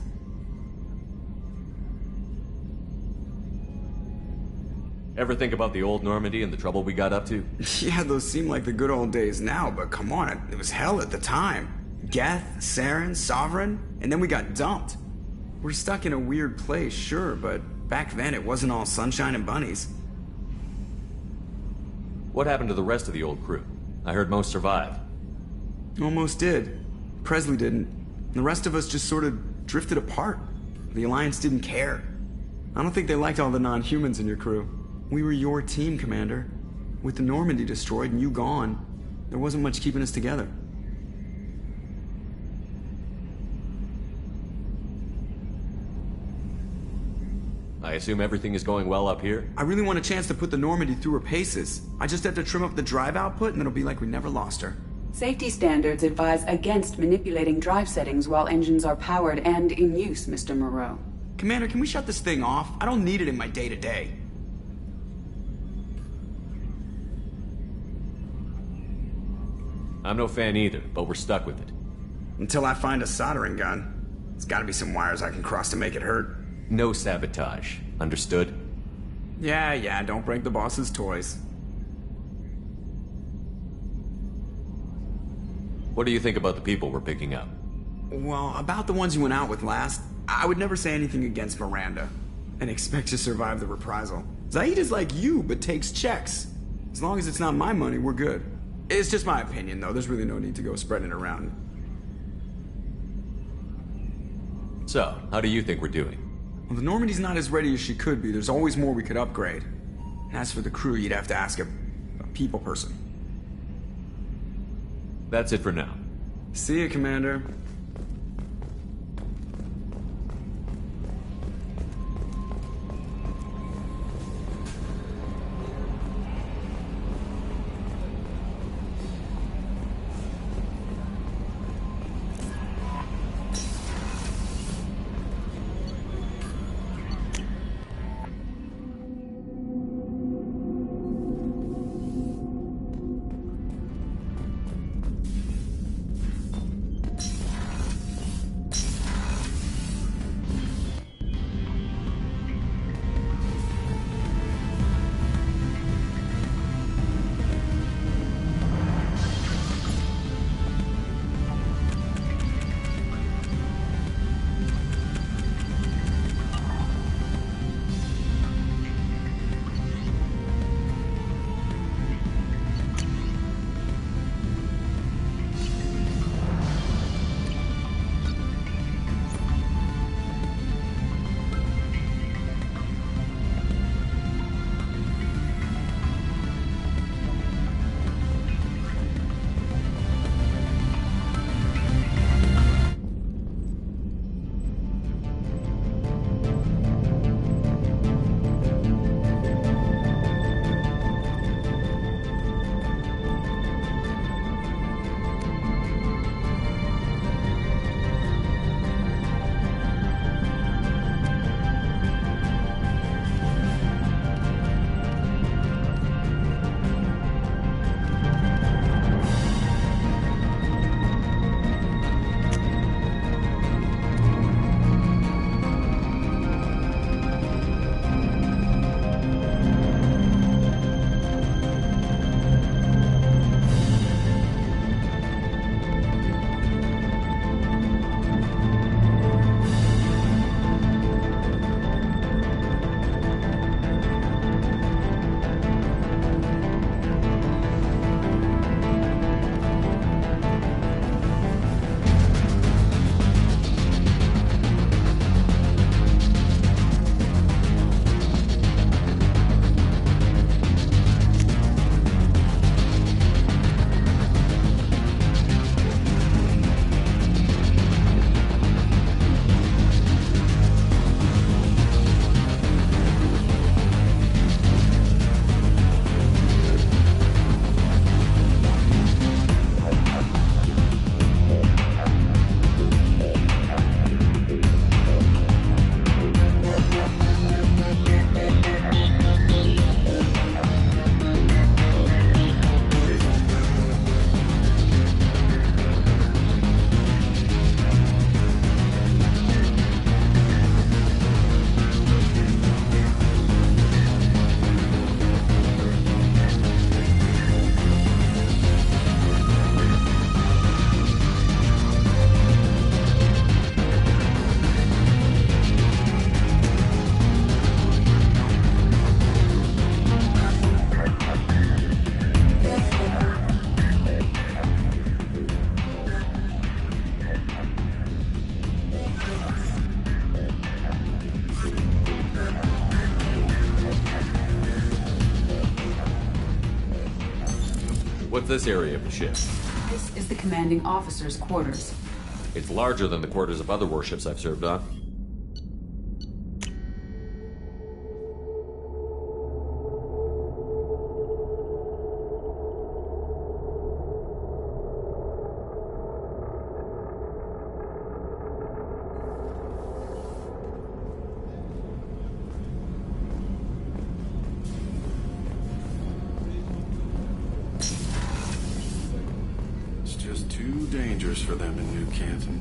Ever think about the old Normandy and the trouble we got up to? Yeah, those seem like the good old days now, but come on, it was hell at the time. Geth, Saren, Sovereign, and then we got dumped. We're stuck in a weird place, sure, but back then it wasn't all sunshine and bunnies. What happened to the rest of the old crew? I heard most survived. Almost did. Presley didn't. The rest of us just sort of drifted apart. The Alliance didn't care. I don't think they liked all the non-humans in your crew. We were your team, Commander. With the Normandy destroyed and you gone, there wasn't much keeping us together. I assume everything is going well up here? I really want a chance to put the Normandy through her paces. I just have to trim up the drive output and it'll be like we never lost her. Safety standards advise against manipulating drive settings while engines are powered and in use, Mr. Moreau. Commander, can we shut this thing off? I don't need it in my day-to-day. I'm no fan either, but we're stuck with it. Until I find a soldering gun. There's gotta be some wires I can cross to make it hurt. No sabotage. Understood? Yeah, don't break the boss's toys. What do you think about the people we're picking up? Well, about the ones you went out with last, I would never say anything against Miranda. And expect to survive the reprisal. Zaid is like you, but takes checks. As long as it's not my money, we're good. It's just my opinion, though. There's really no need to go spreading it around. So, how do you think we're doing? Well, the Normandy's not as ready as she could be. There's always more we could upgrade. And as for the crew, you'd have to ask a people person. That's it for now. See ya, Commander. What's this area of the ship? This is the commanding officer's quarters. It's larger than the quarters of other warships I've served on. Too dangerous for them in New Canton.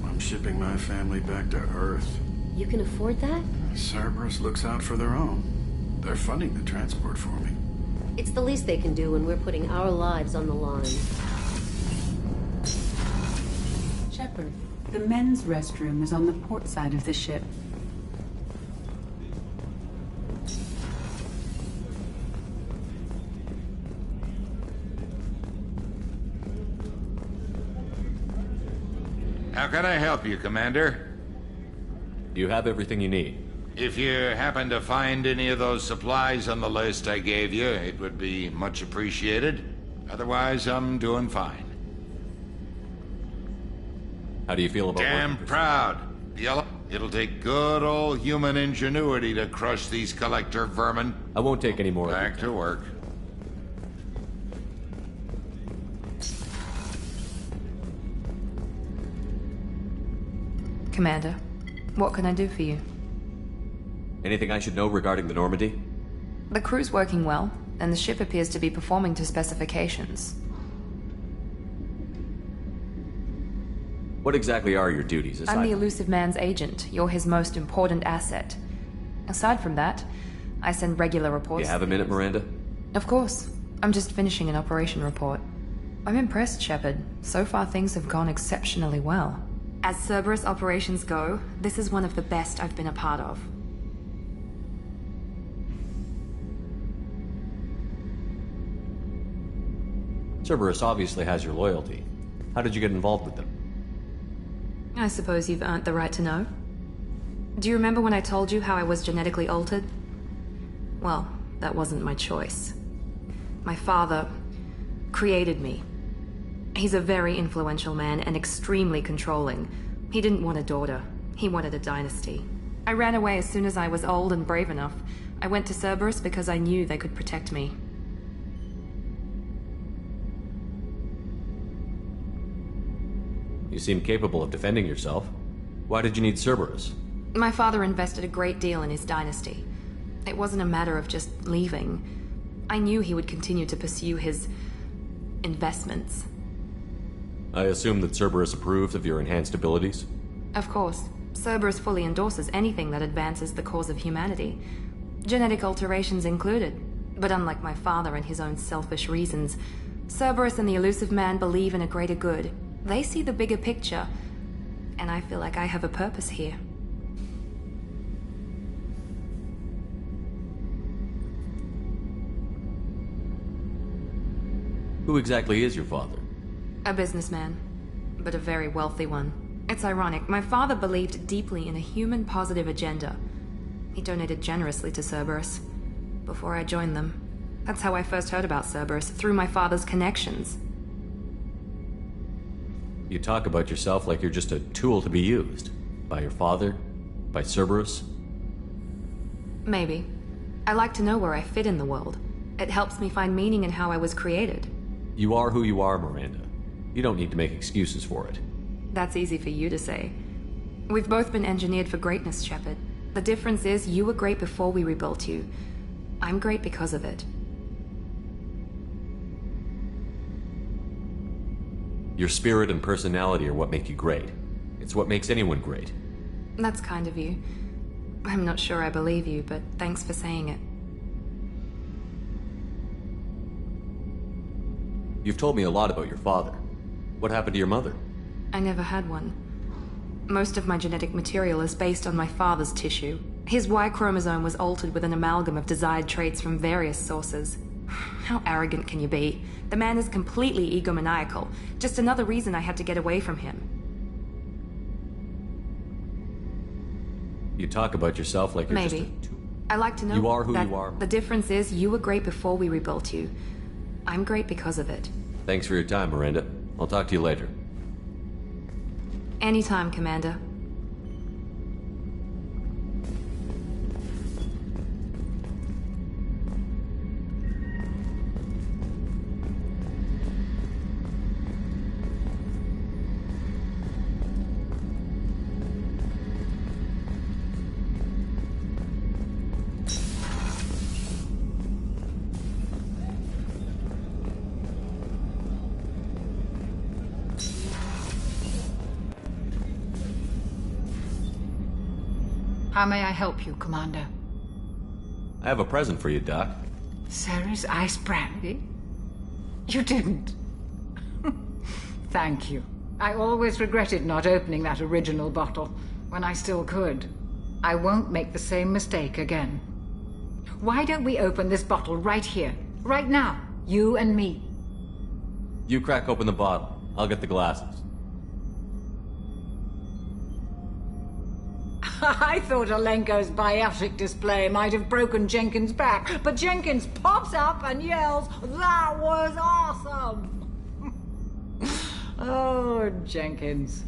I'm shipping my family back to Earth. You can afford that? Cerberus looks out for their own. They're funding the transport for me. It's the least they can do when we're putting our lives on the line. Shepard, the men's restroom is on the port side of the ship. How can I help you, Commander? Do you have everything you need? If you happen to find any of those supplies on the list I gave you, it would be much appreciated. Otherwise, I'm doing fine. How do you feel about Damn proud. It'll take good old human ingenuity to crush these collector vermin. I won't take any more. Back to work. Commander, what can I do for you? Anything I should know regarding the Normandy? The crew's working well, and the ship appears to be performing to specifications. What exactly are your duties aside? I'm the Elusive Man's agent. You're his most important asset. Aside from that, I send regular reports. You have a minute, Miranda? Of course. I'm just finishing an operation report. I'm impressed, Shepard. So far things have gone exceptionally well. As Cerberus operations go, this is one of the best I've been a part of. Cerberus obviously has your loyalty. How did you get involved with them? I suppose you've earned the right to know. Do you remember when I told you how I was genetically altered? Well, that wasn't my choice. My father created me. He's a very influential man and extremely controlling. He didn't want a daughter. He wanted a dynasty. I ran away as soon as I was old and brave enough. I went to Cerberus because I knew they could protect me. You seem capable of defending yourself. Why did you need Cerberus? My father invested a great deal in his dynasty. It wasn't a matter of just leaving. I knew he would continue to pursue his investments. I assume that Cerberus approves of your enhanced abilities? Of course. Cerberus fully endorses anything that advances the cause of humanity. Genetic alterations included. But unlike my father and his own selfish reasons, Cerberus and the Elusive Man believe in a greater good. They see the bigger picture, and I feel like I have a purpose here. Who exactly is your father? A businessman, but a very wealthy one. It's ironic, my father believed deeply in a human-positive agenda. He donated generously to Cerberus before I joined them. That's how I first heard about Cerberus, through my father's connections. You talk about yourself like you're just a tool to be used. By your father? By Cerberus? Maybe. I like to know where I fit in the world. It helps me find meaning in how I was created. You are who you are, Miranda. You don't need to make excuses for it. That's easy for you to say. We've both been engineered for greatness, Shepard. The difference is you were great before we rebuilt you. I'm great because of it. Your spirit and personality are what make you great. It's what makes anyone great. That's kind of you. I'm not sure I believe you, but thanks for saying it. You've told me a lot about your father. What happened to your mother? I never had one. Most of my genetic material is based on my father's tissue. His Y chromosome was altered with an amalgam of desired traits from various sources. How arrogant can you be? The man is completely egomaniacal. Just another reason I had to get away from him. You talk about yourself like you're Maybe. I like to know You are who that you are. The difference is you were great before we rebuilt you. I'm great because of it. Thanks for your time, Miranda. I'll talk to you later. Anytime, Commander. How may I help you, Commander? I have a present for you, Doc. Sarah's ice brandy? You didn't. Thank you. I always regretted not opening that original bottle when I still could. I won't make the same mistake again. Why don't we open this bottle right here, right now, you and me? You crack open the bottle. I'll get the glasses. I thought Alenko's biotic display might have broken Jenkins' back, but Jenkins pops up and yells, "That was awesome!" Oh, Jenkins.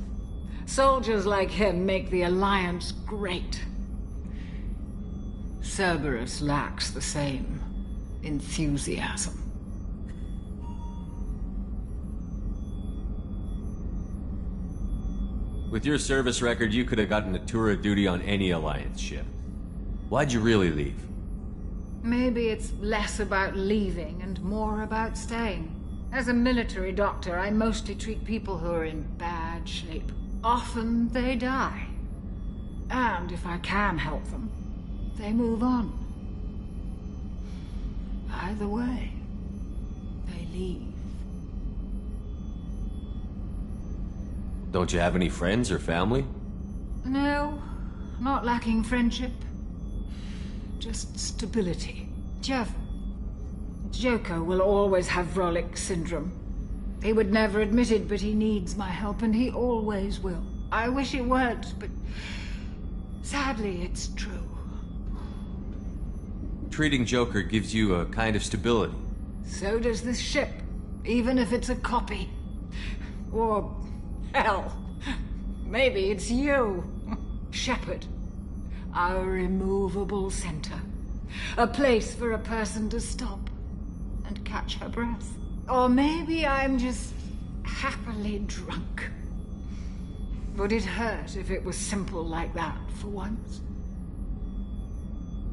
Soldiers like him make the Alliance great. Cerberus lacks the same enthusiasm. With your service record, you could have gotten a tour of duty on any Alliance ship. Why'd you really leave? Maybe it's less about leaving and more about staying. As a military doctor, I mostly treat people who are in bad shape. Often they die. And if I can help them, they move on. Either way, they leave. Don't you have any friends or family? No, not lacking friendship. Just stability. Joker will always have Vrolic syndrome. He would never admit it, but he needs my help, and he always will. I wish it weren't, but sadly, it's true. Treating Joker gives you a kind of stability. So does this ship, even if it's a copy. Or, hell, maybe it's you, Shepard. Our immovable center. A place for a person to stop and catch her breath. Or maybe I'm just happily drunk. Would it hurt if it was simple like that for once?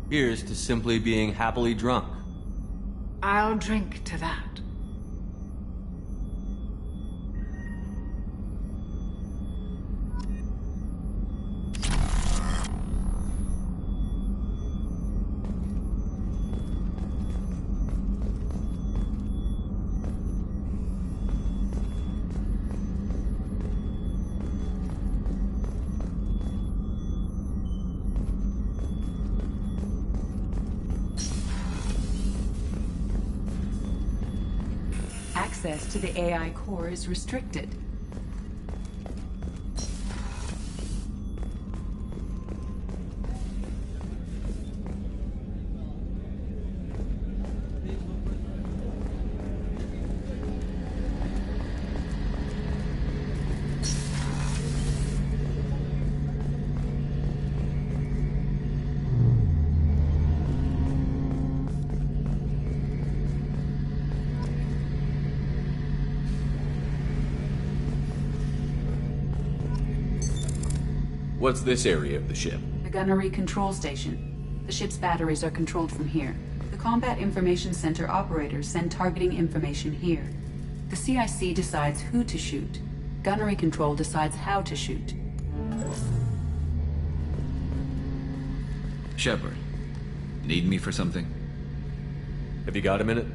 Here's to simply being happily drunk. I'll drink to that. Access to the AI core is restricted. What's this area of the ship? The gunnery control station. The ship's batteries are controlled from here. The Combat Information Center operators send targeting information here. The CIC decides who to shoot. Gunnery control decides how to shoot. Shepard, need me for something? Have you got a minute?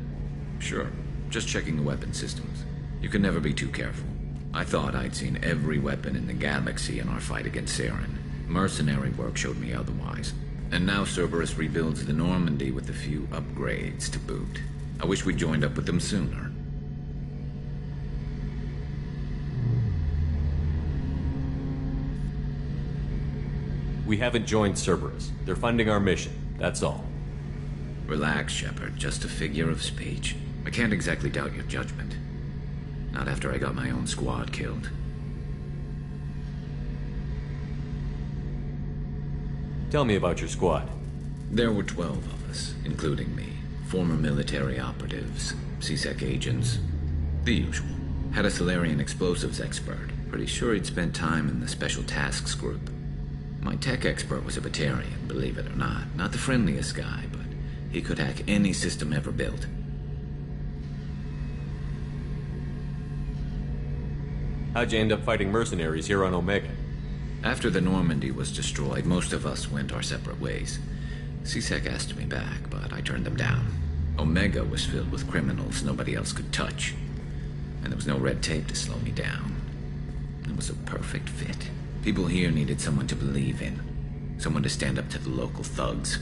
Sure. Just checking the weapon systems. You can never be too careful. I thought I'd seen every weapon in the galaxy in our fight against Saren. Mercenary work showed me otherwise. And now Cerberus rebuilds the Normandy with a few upgrades to boot. I wish we'd joined up with them sooner. We haven't joined Cerberus. They're funding our mission, that's all. Relax, Shepard. Just a figure of speech. I can't exactly doubt your judgment. Not after I got my own squad killed. Tell me about your squad. There were 12 of us, including me. Former military operatives, CSEC agents, the usual. Had a Solarian explosives expert. Pretty sure he'd spent time in the Special Tasks Group. My tech expert was a Batarian, believe it or not. Not the friendliest guy, but he could hack any system ever built. How'd you end up fighting mercenaries here on Omega? After the Normandy was destroyed, most of us went our separate ways. CSEC asked me back, but I turned them down. Omega was filled with criminals nobody else could touch. And there was no red tape to slow me down. It was a perfect fit. People here needed someone to believe in. Someone to stand up to the local thugs.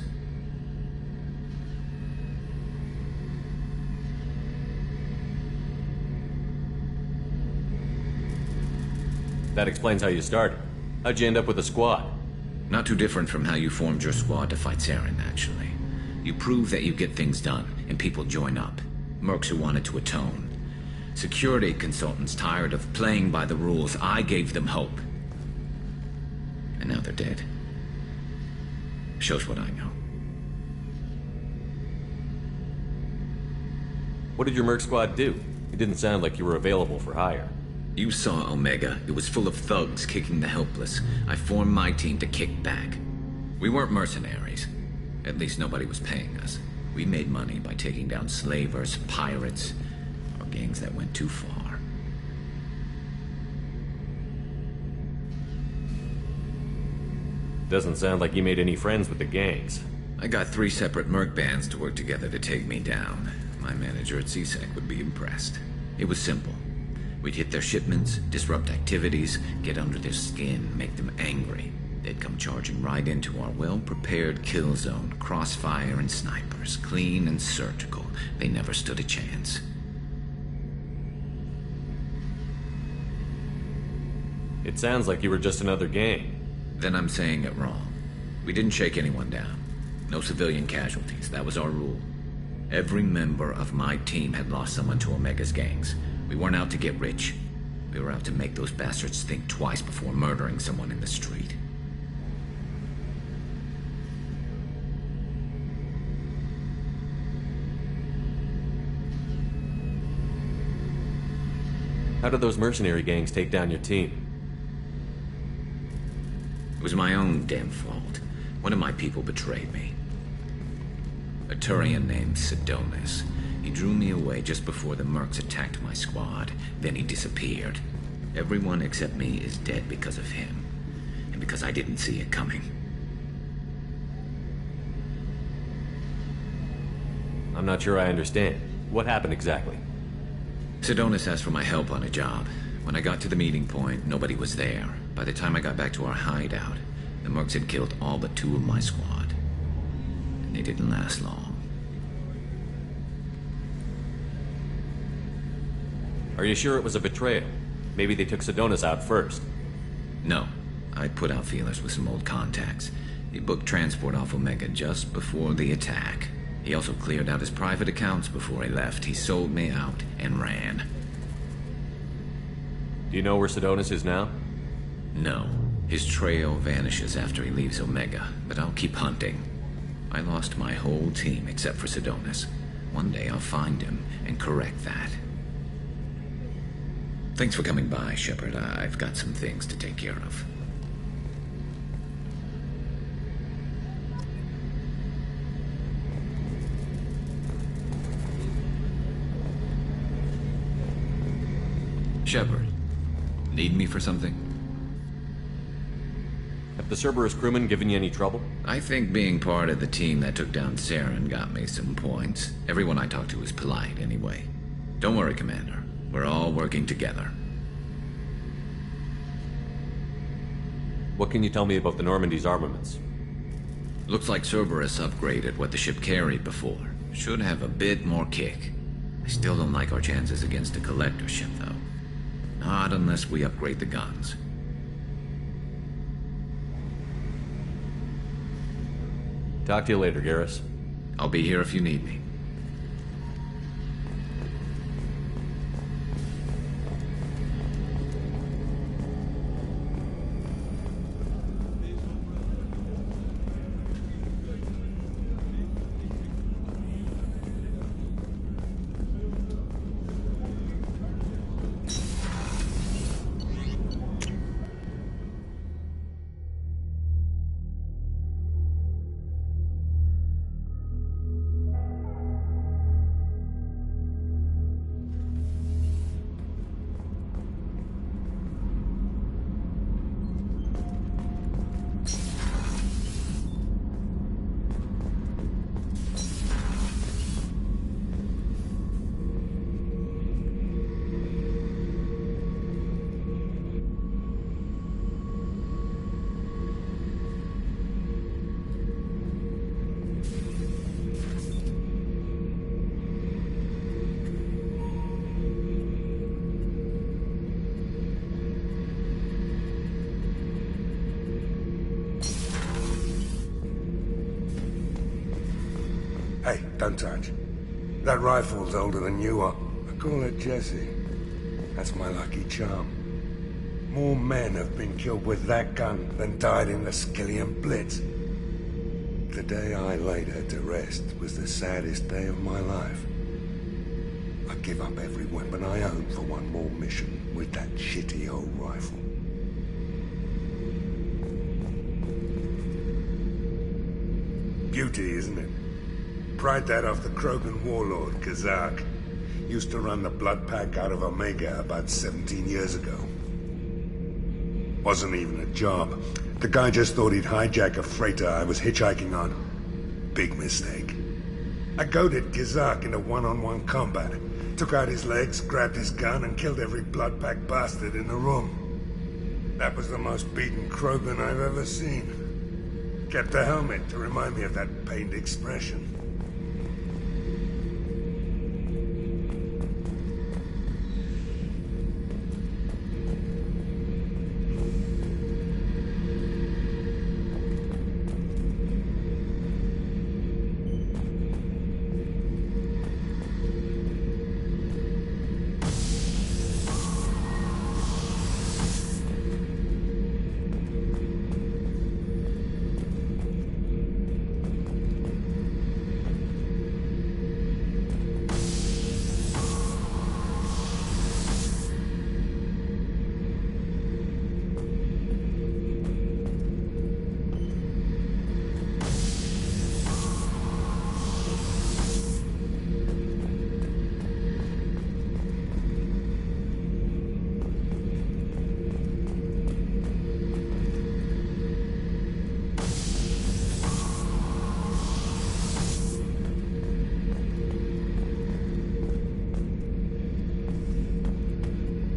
That explains how you started. How'd you end up with a squad? Not too different from how you formed your squad to fight Saren, actually. You prove that you get things done, and people join up. Mercs who wanted to atone. Security consultants tired of playing by the rules. I gave them hope. And now they're dead. Shows what I know. What did your Merc squad do? It didn't sound like you were available for hire. You saw Omega. It was full of thugs kicking the helpless. I formed my team to kick back. We weren't mercenaries. At least nobody was paying us. We made money by taking down slavers, pirates, or gangs that went too far. Doesn't sound like you made any friends with the gangs. I got 3 separate merc bands to work together to take me down. My manager at CSEC would be impressed. It was simple. We'd hit their shipments, disrupt activities, get under their skin, make them angry. They'd come charging right into our well-prepared kill zone, crossfire and snipers, clean and surgical. They never stood a chance. It sounds like you were just another gang. Then I'm saying it wrong. We didn't shake anyone down. No civilian casualties, that was our rule. Every member of my team had lost someone to Omega's gangs. We weren't out to get rich. We were out to make those bastards think twice before murdering someone in the street. How did those mercenary gangs take down your team? It was my own damn fault. One of my people betrayed me. A Turian named Sidonis. He drew me away just before the mercs attacked my squad. Then he disappeared. Everyone except me is dead because of him. And because I didn't see it coming. I'm not sure I understand. What happened exactly? Sidonis asked for my help on a job. When I got to the meeting point, nobody was there. By the time I got back to our hideout, the mercs had killed all but 2 of my squad. And they didn't last long. Are you sure it was a betrayal? Maybe they took Sidonis out first. No. I put out feelers with some old contacts. He booked transport off Omega just before the attack. He also cleared out his private accounts before he left. He sold me out and ran. Do you know where Sidonis is now? No. His trail vanishes after he leaves Omega, but I'll keep hunting. I lost my whole team except for Sidonis. One day I'll find him and correct that. Thanks for coming by, Shepard. I've got some things to take care of. Shepard, need me for something? Have the Cerberus crewmen given you any trouble? I think being part of the team that took down Saren got me some points. Everyone I talk to is polite, anyway. Don't worry, Commander. We're all working together. What can you tell me about the Normandy's armaments? Looks like Cerberus upgraded what the ship carried before. Should have a bit more kick. I still don't like our chances against a collector ship, though. Not unless we upgrade the guns. Talk to you later, Garrus. I'll be here if you need me. Hey, don't touch. That rifle's older than you are. I call it Jesse. That's my lucky charm. More men have been killed with that gun than died in the Skillian Blitz. The day I laid her to rest was the saddest day of my life. I give up every weapon I own for one more mission with that shitty old rifle. Beauty, isn't it? Pried that off the Krogan warlord, Kazak. Used to run the blood pack out of Omega about 17 years ago. Wasn't even a job. The guy just thought he'd hijack a freighter I was hitchhiking on. Big mistake. I goaded Kazak into one-on-one combat. Took out his legs, grabbed his gun, and killed every blood pack bastard in the room. That was the most beaten Krogan I've ever seen. Kept a helmet to remind me of that pained expression.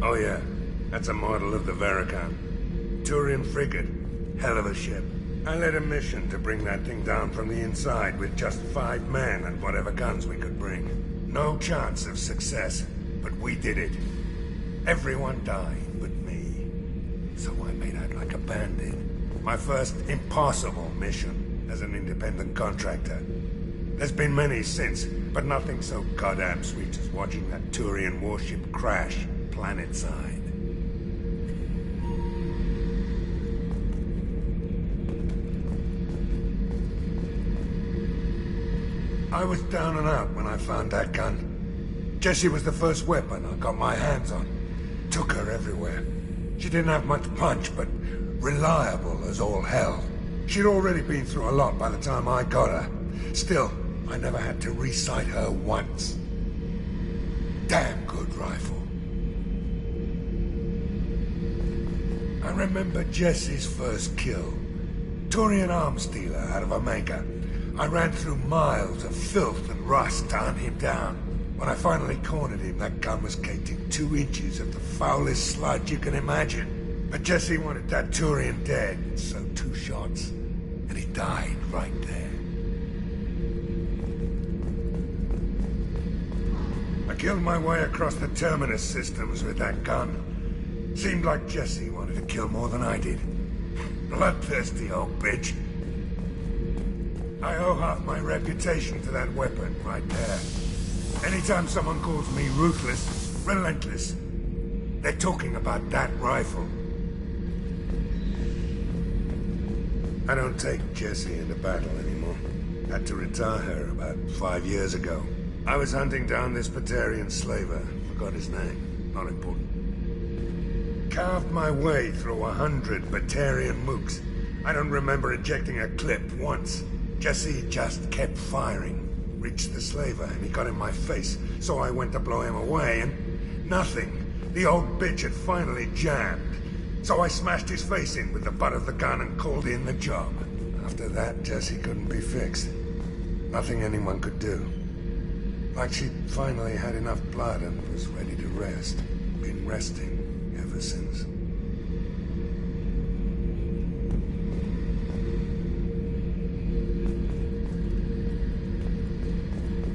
Oh yeah, that's a model of the Veracon. Turian frigate. Hell of a ship. I led a mission to bring that thing down from the inside with just 5 men and whatever guns we could bring. No chance of success, but we did it. Everyone died but me. So I made out like a bandit. My first impossible mission as an independent contractor. There's been many since, but nothing so goddamn sweet as watching that Turian warship crash planet-side. I was down and out when I found that gun. Jessie was the first weapon I got my hands on. Took her everywhere. She didn't have much punch, but reliable as all hell. She'd already been through a lot by the time I got her. Still, I never had to re-sight her once. Damn good rifle. I remember Jessie's first kill. Turian arms dealer out of Omega. I ran through miles of filth and rust to hunt him down. When I finally cornered him, that gun was caked in 2 inches of the foulest sludge you can imagine. But Jessie wanted that Turian dead, so 2 shots, and he died right there. I killed my way across the terminus systems with that gun. Seemed like Jessie wanted to kill more than I did. Bloodthirsty old bitch. I owe half my reputation to that weapon right there. Anytime someone calls me ruthless, relentless, they're talking about that rifle. I don't take Jessie into battle anymore. Had to retire her about 5 years ago. I was hunting down this Batarian slaver. Forgot his name. Not important. Carved my way through 100 Batarian mooks. I don't remember ejecting a clip once. Jessie just kept firing. Reached the slaver and he got in my face, so I went to blow him away and nothing. The old bitch had finally jammed. So I smashed his face in with the butt of the gun and called in the job. After that, Jessie couldn't be fixed. Nothing anyone could do. Like she'd finally had enough blood and was ready to rest. Been resting ever since.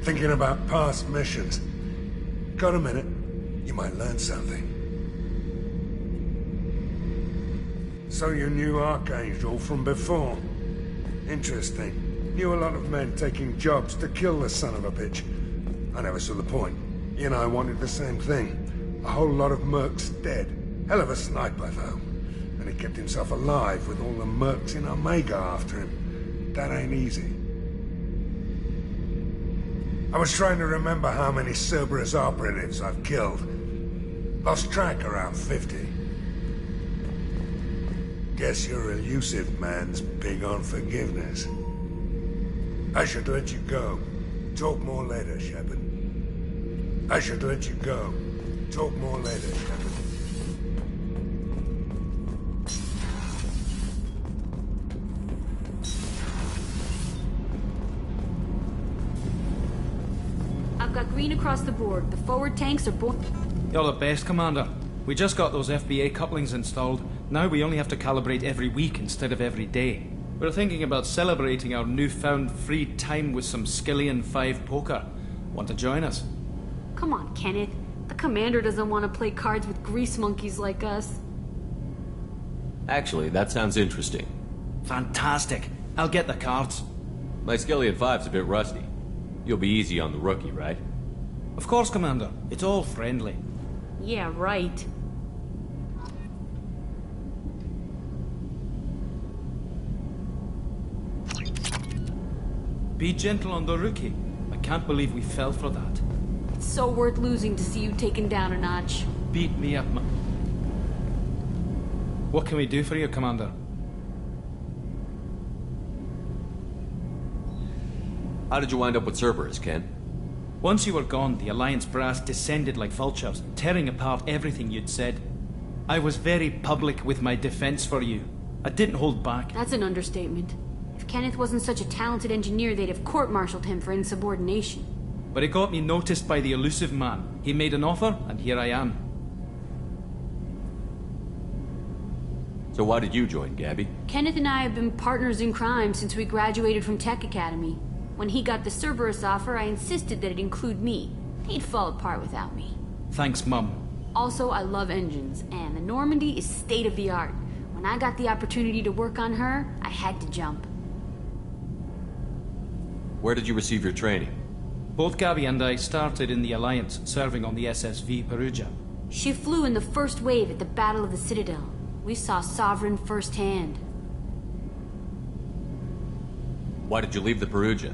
Thinking about past missions. Got a minute? You might learn something. So you knew Archangel from before? Interesting. Knew a lot of men taking jobs to kill the son of a bitch. I never saw the point. He and I wanted the same thing. A whole lot of mercs dead. Hell of a sniper, though. And he kept himself alive with all the mercs in Omega after him. That ain't easy. I was trying to remember how many Cerberus operatives I've killed. Lost track around 50. Guess your elusive man's big on forgiveness. I should let you go. Talk more later, Shepard. I should let you go. Talk more later, Shepard. I've got green across the board. The forward tanks are You're the best, Commander. We just got those FBA couplings installed. Now we only have to calibrate every week instead of every day. We're thinking about celebrating our newfound free time with some Skillian 5 poker. Want to join us? Come on, Kenneth. The commander doesn't want to play cards with grease monkeys like us. Actually, that sounds interesting. Fantastic. I'll get the cards. My Skillian 5's a bit rusty. You'll be easy on the rookie, right? Of course, Commander. It's all friendly. Yeah, right. Be gentle on the rookie. I can't believe we fell for that. It's so worth losing to see you taken down a notch. Beat me up, What can we do for you, Commander? How did you wind up with Cerberus, Ken? Once you were gone, the Alliance brass descended like vultures, tearing apart everything you'd said. I was very public with my defense for you. I didn't hold back. That's an understatement. If Kenneth wasn't such a talented engineer, they'd have court-martialed him for insubordination. But it got me noticed by the elusive man. He made an offer, and here I am. So why did you join, Gabby? Kenneth and I have been partners in crime since we graduated from Tech Academy. When he got the Cerberus offer, I insisted that it include me. He'd fall apart without me. Thanks, Mum. Also, I love engines, and the Normandy is state-of-the-art. When I got the opportunity to work on her, I had to jump. Where did you receive your training? Both Gabby and I started in the Alliance, serving on the SSV Perugia. She flew in the first wave at the Battle of the Citadel. We saw Sovereign firsthand. Why did you leave the Perugia?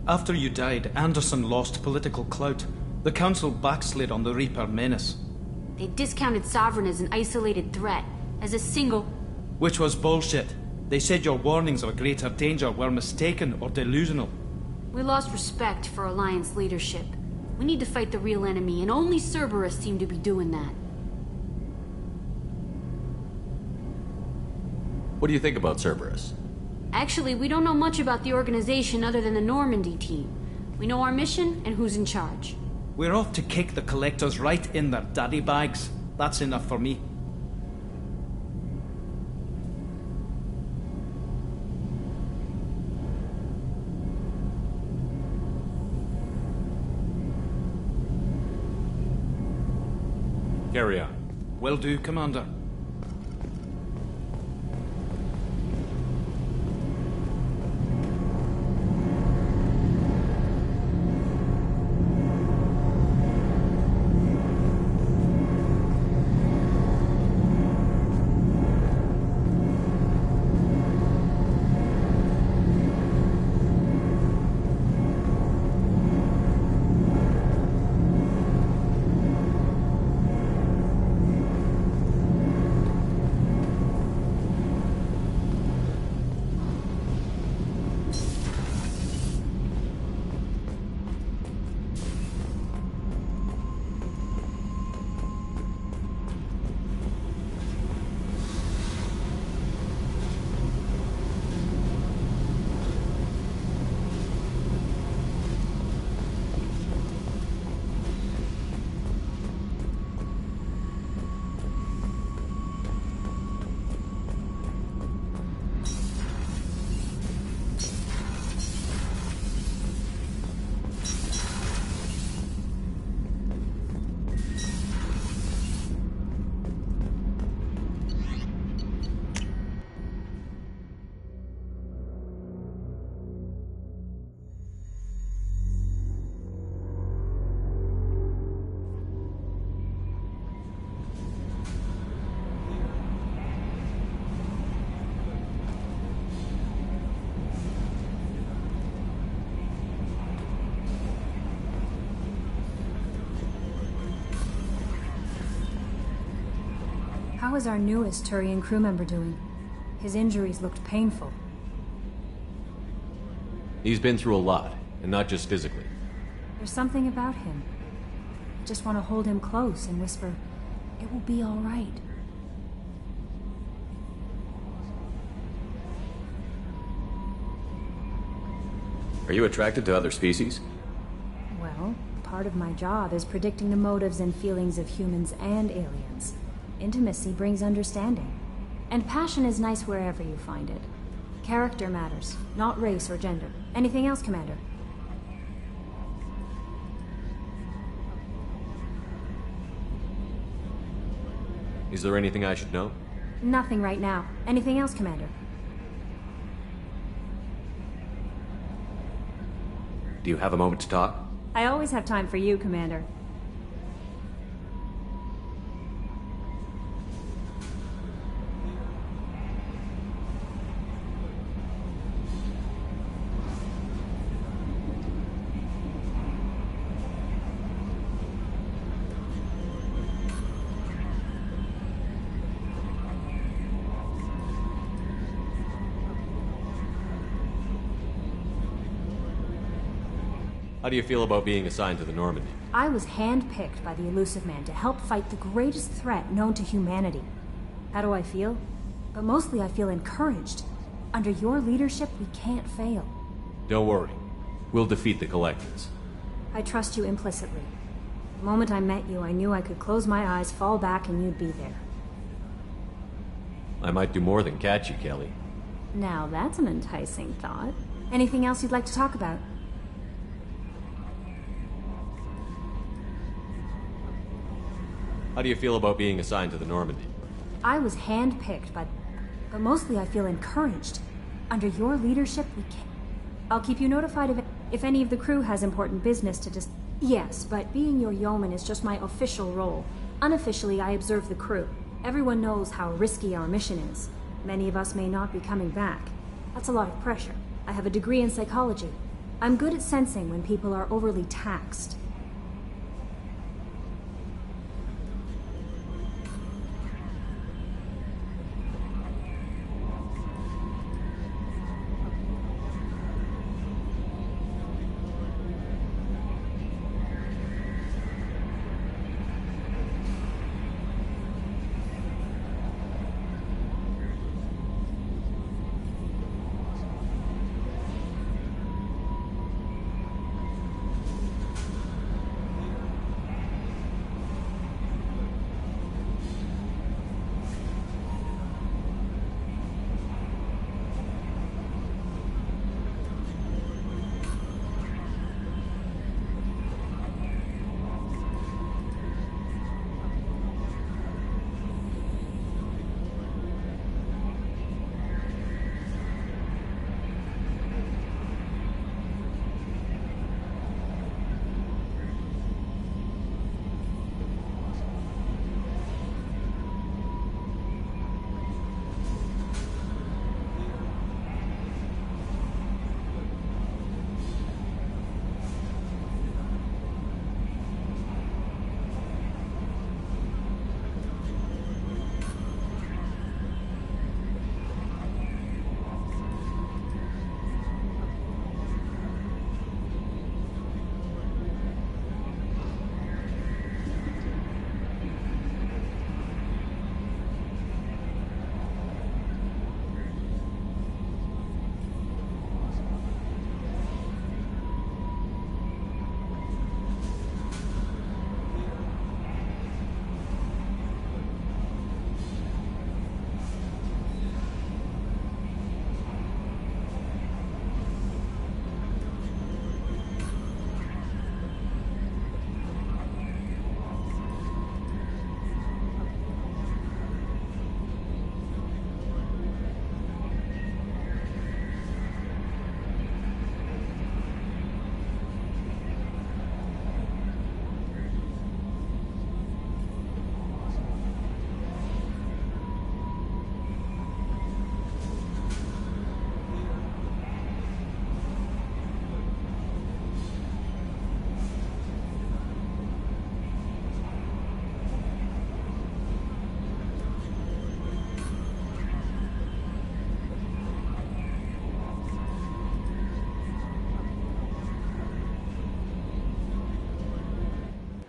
After you died, Anderson lost political clout. The Council backslid on the Reaper menace. They discounted Sovereign as an isolated threat, as a single... Which was bullshit. They said your warnings of greater danger were mistaken or delusional. We lost respect for Alliance leadership. We need to fight the real enemy, and only Cerberus seem to be doing that. What do you think about Cerberus? Actually, we don't know much about the organization other than the Normandy team. We know our mission and who's in charge. We're off to kick the Collectors right in their daddy bags. That's enough for me. Carry on. Will do, Commander. How is our newest Turian crew member doing? His injuries looked painful. He's been through a lot, and not just physically. There's something about him. I just want to hold him close and whisper, "It will be all right." Are you attracted to other species? Well, part of my job is predicting the motives and feelings of humans and aliens. Intimacy brings understanding. And passion is nice wherever you find it. Character matters, not race or gender. Anything else, Commander? Is there anything I should know? Nothing right now. Anything else, Commander? Do you have a moment to talk? I always have time for you, Commander. How do you feel about being assigned to the Normandy? I was handpicked by the Elusive Man to help fight the greatest threat known to humanity. How do I feel? But mostly I feel encouraged. Under your leadership, we can't fail. Don't worry. We'll defeat the Collectors. I trust you implicitly. The moment I met you, I knew I could close my eyes, fall back, and you'd be there. I might do more than catch you, Kelly. Now that's an enticing thought. Anything else you'd like to talk about? How do you feel about being assigned to the Normandy? I was handpicked but mostly I feel encouraged. Under your leadership, we can. I'll keep you notified if any of the crew has important business to Yes, but being your yeoman is just my official role. Unofficially, I observe the crew. Everyone knows how risky our mission is. Many of us may not be coming back. That's a lot of pressure. I have a degree in psychology. I'm good at sensing when people are overly taxed.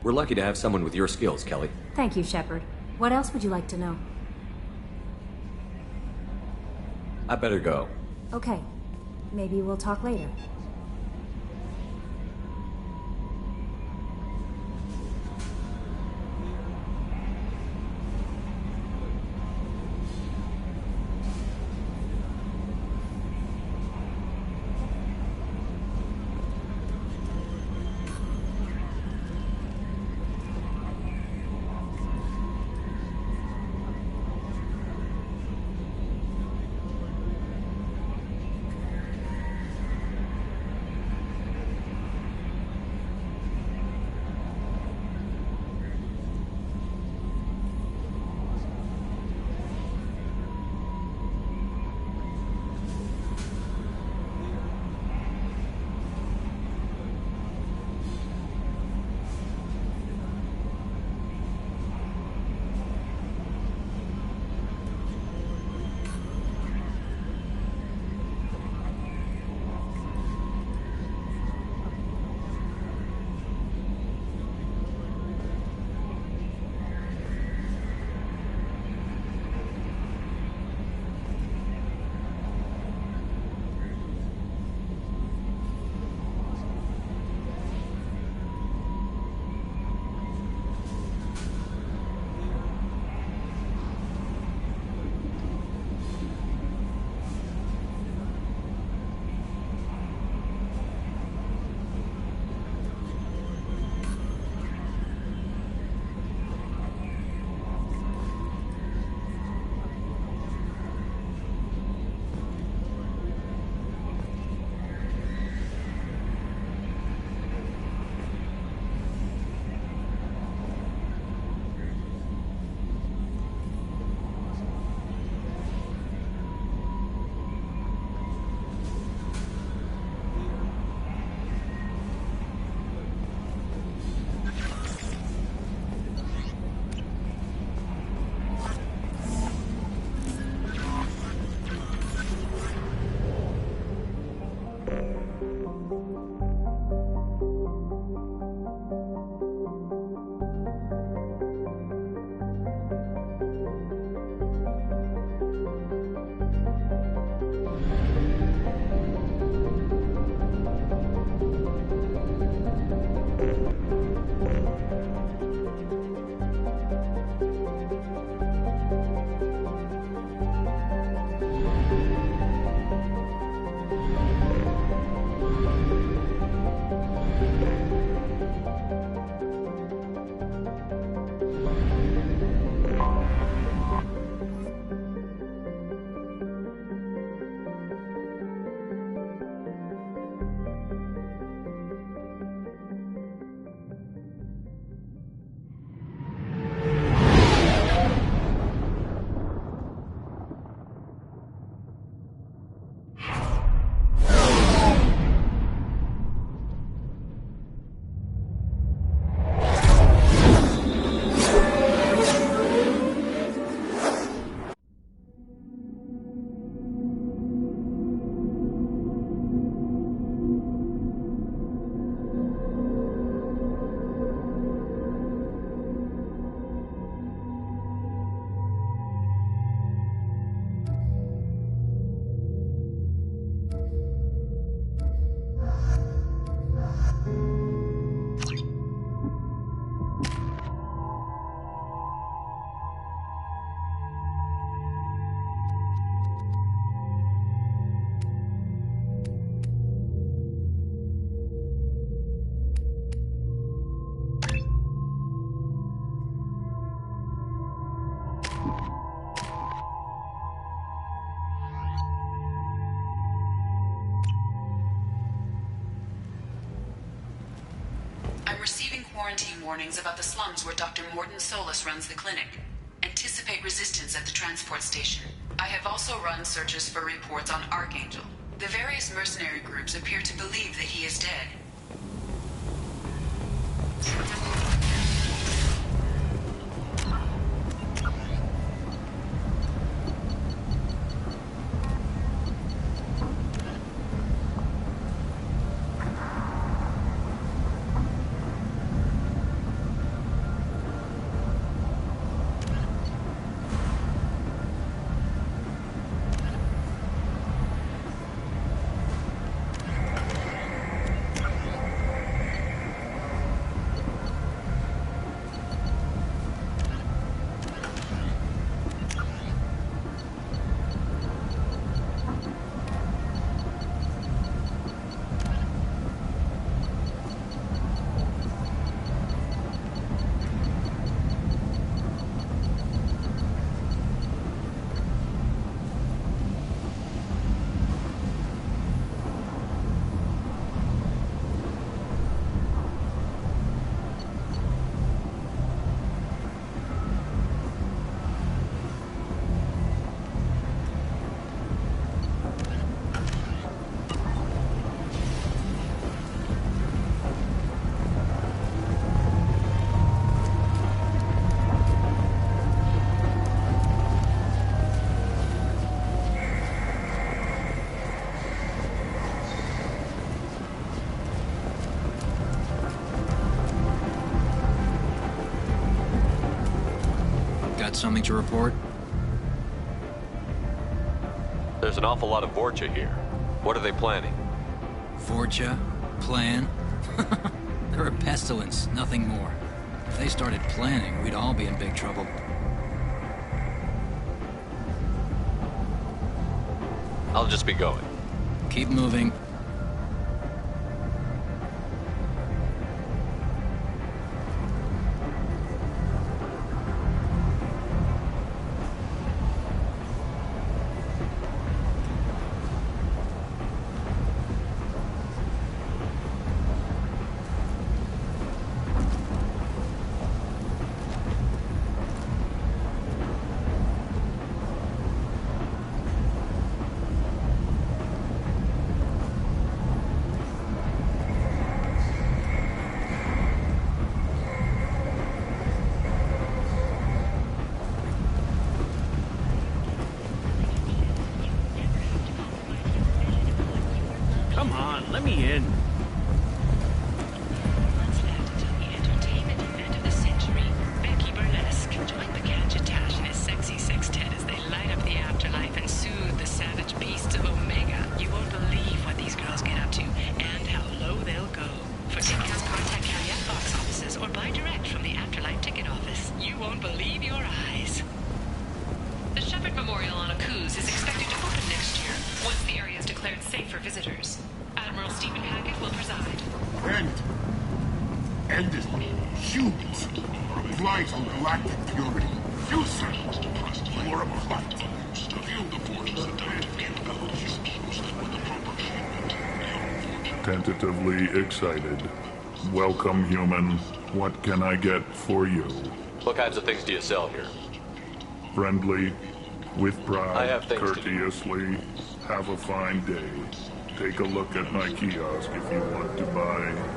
We're lucky to have someone with your skills, Kelly. Thank you, Shepard. What else would you like to know? I better go. Okay. Maybe we'll talk later. Quarantine warnings about the slums where Dr. Morden Solus runs the clinic. Anticipate resistance at the transport station. I have also run searches for reports on Archangel. The various mercenary groups appear to believe that he is dead. Got something to report? There's an awful lot of Vorcha here. What are they planning? Vorcha? Plan? They're a pestilence, nothing more. If they started planning, we'd all be in big trouble. I'll just be going. Keep moving. Come on, let me in. Join the Gadget and his sexy sextet as they light up the afterlife and soothe the savage beasts of Omega. You won't believe what these girls get up to and how low they'll go. For tickets, contact Caveat box offices or buy direct from the Afterlife ticket office. You won't believe your eyes. The Shepherd Memorial on Akuz is expected to open next year, once the area is declared safe for visitors. Admiral Stephen Hackett will preside. End it. Humans. Flight on galactic purity. You, sir. You are a plight. Feel the force's adaptive capabilities. With the proper treatment. Tentatively excited. Welcome, human. What can I get for you? What kinds of things do you sell here? Friendly, with pride, I have things courteously. Have a fine day. Take a look at my kiosk if you want to buy anything.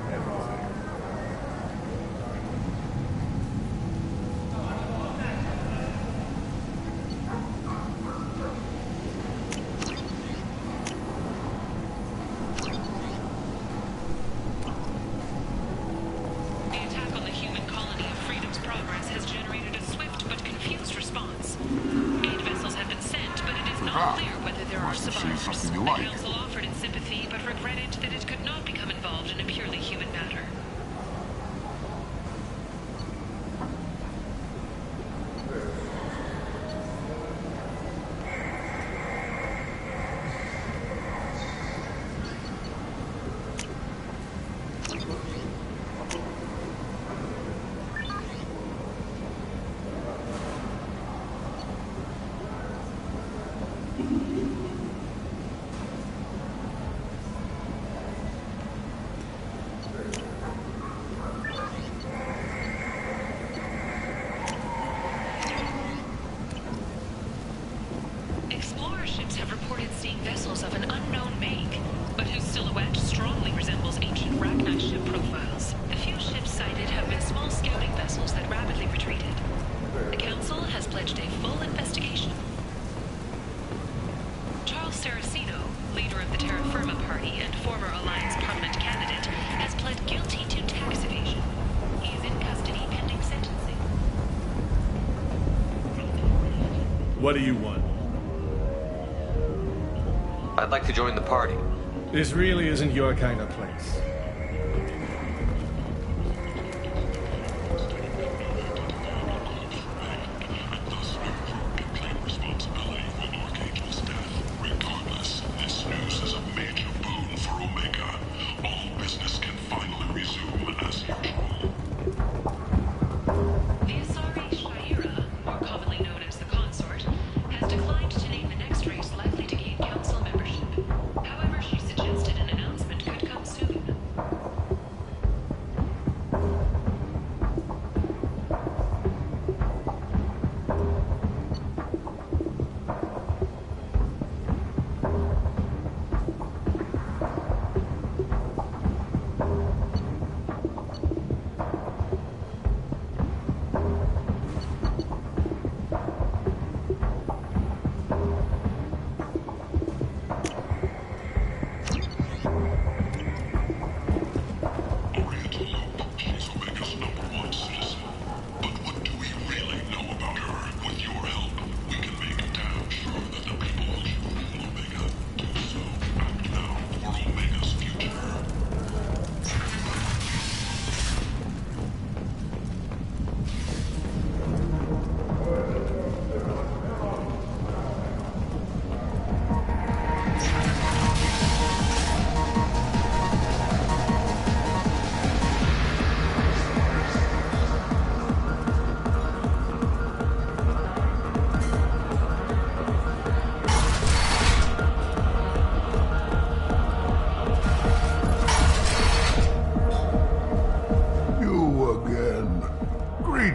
What do you want? I'd like to join the party. This really isn't your kind of place. However, she suggested an announcement could come soon.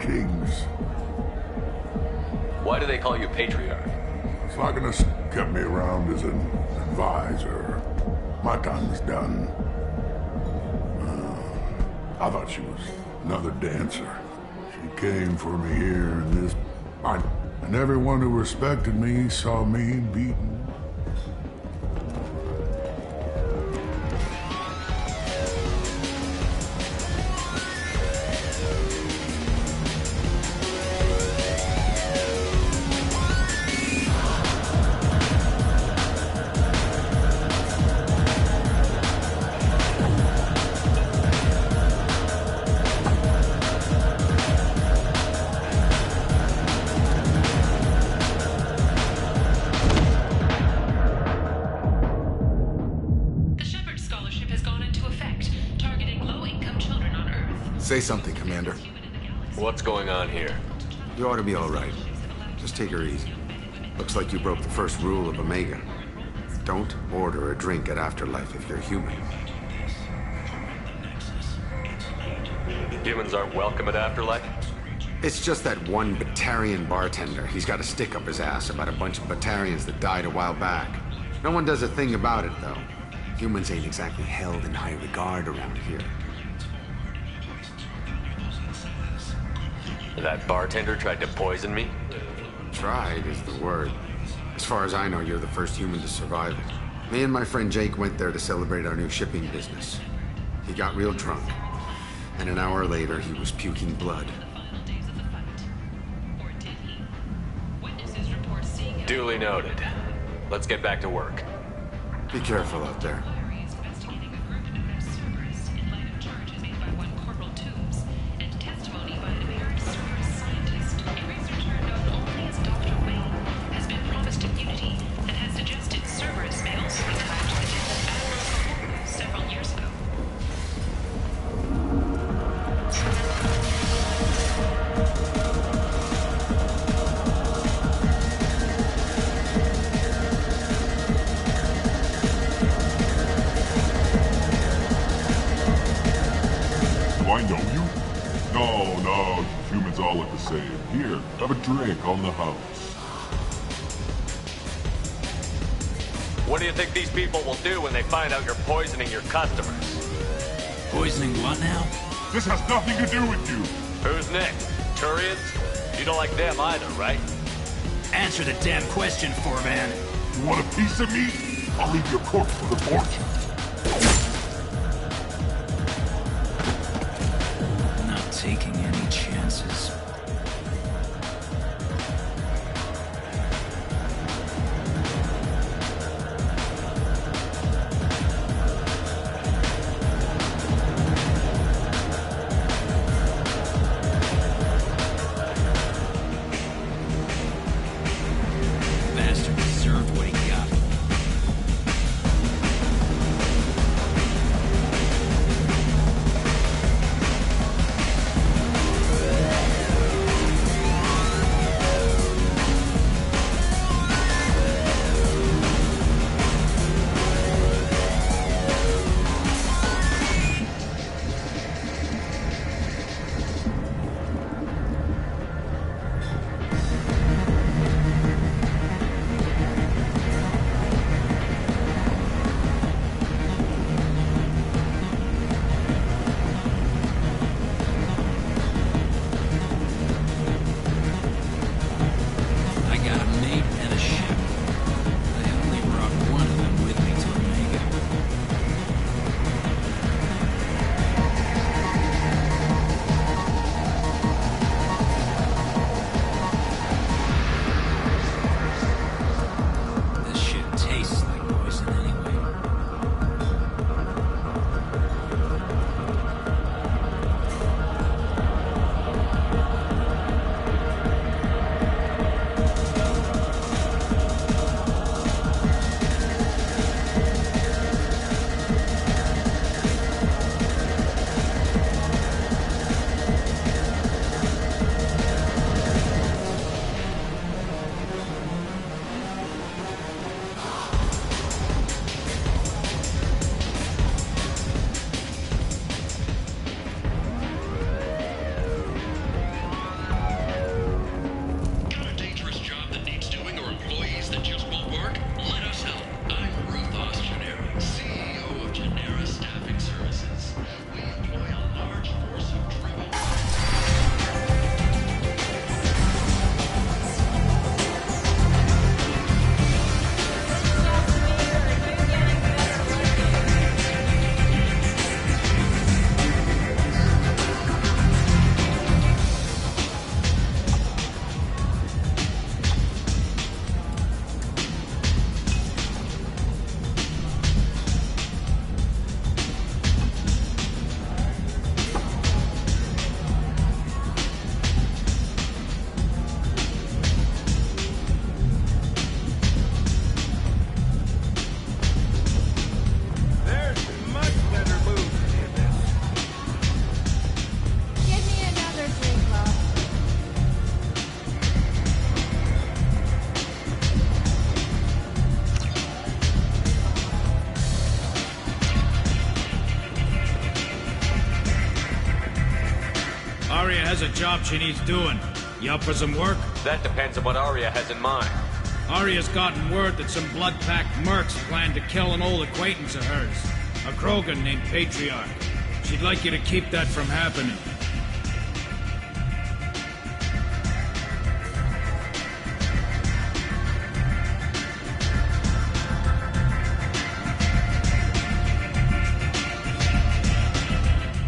Kings. Why do they call you Patriarch? Slagonus kept me around as an advisor. My time was done. I thought she was another dancer. She came for me here in this fight, and everyone who respected me saw me beaten. Say something, Commander. What's going on here? You ought to be all right. Just take her easy. Looks like you broke the first rule of Omega. Don't order a drink at Afterlife if you're human. Humans aren't welcome at Afterlife? It's just that one Batarian bartender. He's got a stick up his ass about a bunch of Batarians that died a while back. No one does a thing about it, though. Humans ain't exactly held in high regard around here. That bartender tried to poison me? Tried is the word. As far as I know, you're the first human to survive it. Me and my friend Jake went there to celebrate our new shipping business. He got real drunk, and an hour later he was puking blood. Duly noted. Let's get back to work. Be careful out there. Here, have a drink on the house. What do you think these people will do when they find out you're poisoning your customers? Poisoning what now? This has nothing to do with you. Who's next? Turians? You don't like them either, right? Answer the damn question, Foreman. You want a piece of me? I'll leave your corpse for the torch. Not taking any chances. Arya has a job she needs doing. You up for some work? That depends on what Arya has in mind. Arya's gotten word that some blood-packed mercs plan to kill an old acquaintance of hers. A Krogan named Patriarch. She'd like you to keep that from happening.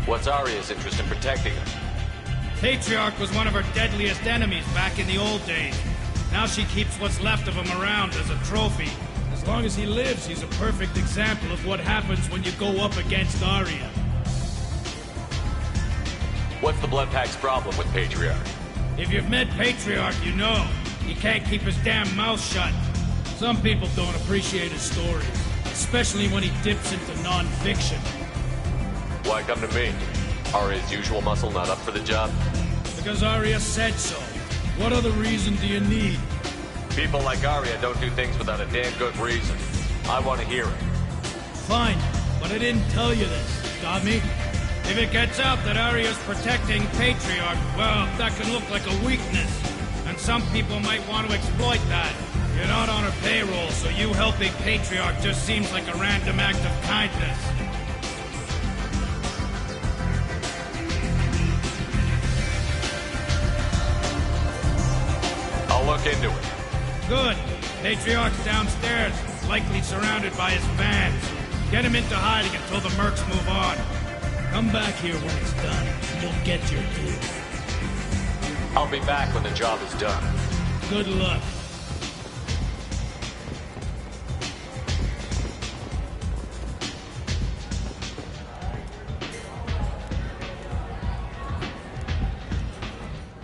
What's Arya's interest in protecting him? Patriarch was one of her deadliest enemies back in the old days. Now she keeps what's left of him around as a trophy. As long as he lives, he's a perfect example of what happens when you go up against Arya. What's the Bloodpack's problem with Patriarch? If you've met Patriarch, you know. He can't keep his damn mouth shut. Some people don't appreciate his stories, especially when he dips into non-fiction. Why come to me? Arya's usual muscle not up for the job? Because Arya said so. What other reason do you need? People like Arya don't do things without a damn good reason. I want to hear it. Fine, but I didn't tell you this. Got me? If it gets out that Arya's protecting Patriarch, well, that can look like a weakness. And some people might want to exploit that. You're not on her payroll, so you helping Patriarch just seems like a random act of kindness. I'll look into it. Good. Patriarch's downstairs, likely surrounded by his fans. Get him into hiding until the mercs move on. Come back here when it's done, and you'll get your due. I'll be back when the job is done. Good luck.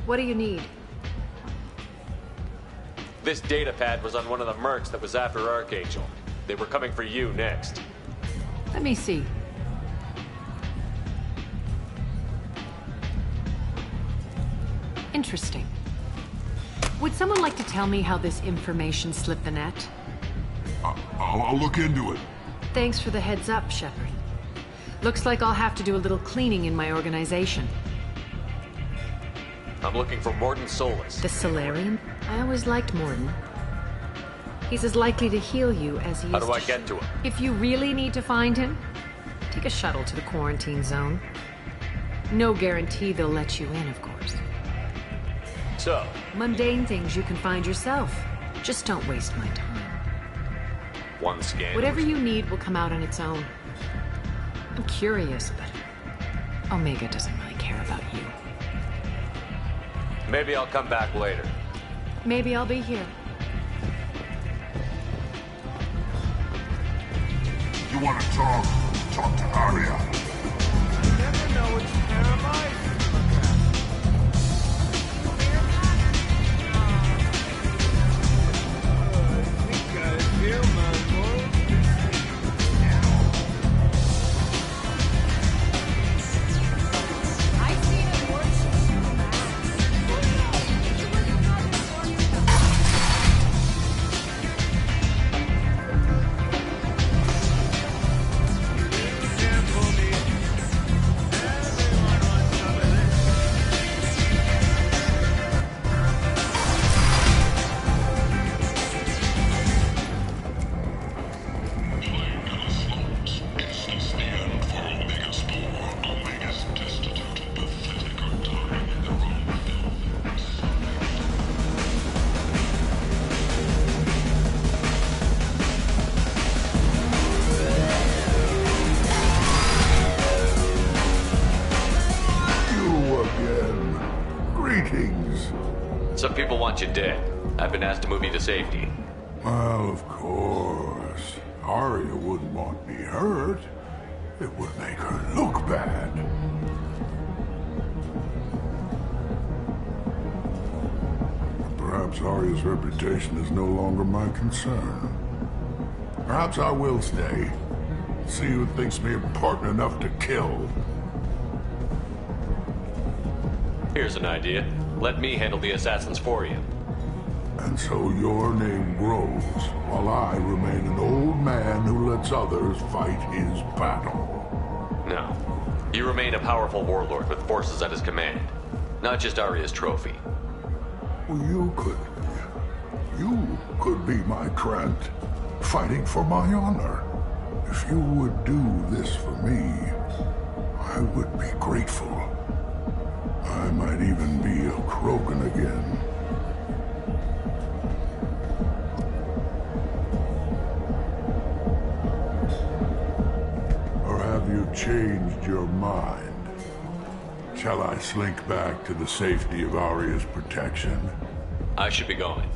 What do you need? This data pad was on one of the mercs that was after Archangel. They were coming for you next. Let me see. Interesting. Would someone like to tell me how this information slipped the net? I'll look into it. Thanks for the heads up, Shepard. Looks like I'll have to do a little cleaning in my organization. I'm looking for Mordin Solus. The Solarian? I always liked Mordin. He's as likely to heal you as he is How do I get to him? If you really need to find him, take a shuttle to the quarantine zone. No guarantee they'll let you in, of course. So? Mundane things you can find yourself. Just don't waste my time. One scan. Whatever you need will come out on its own. I'm curious, but Omega doesn't really care about you. Maybe I'll come back later. Maybe I'll be here. You want to talk? Talk to Arya. You never know which pair of eyes to look at. I think I feel my moral I see the worship. Some people want you dead. I've been asked to move you to safety. Well, of course. Arya wouldn't want me hurt. It would make her look bad. Perhaps Arya's reputation is no longer my concern. Perhaps I will stay. See who thinks me important enough to kill. Here's an idea. Let me handle the assassins for you. And so your name grows, while I remain an old man who lets others fight his battle. No. You remain a powerful warlord with forces at his command. Not just Arya's trophy. Well, you could be my Krant, fighting for my honor. If you would do this for me, I would be grateful. I might even be a Krogan again. Or have you changed your mind? Shall I slink back to the safety of Arya's protection? I should be going.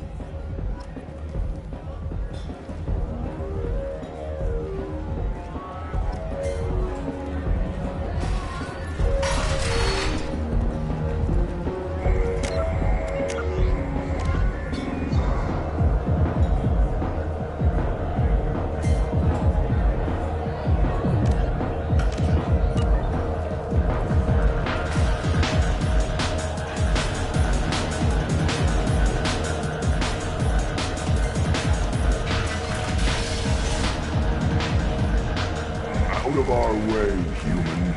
Out of our way, human.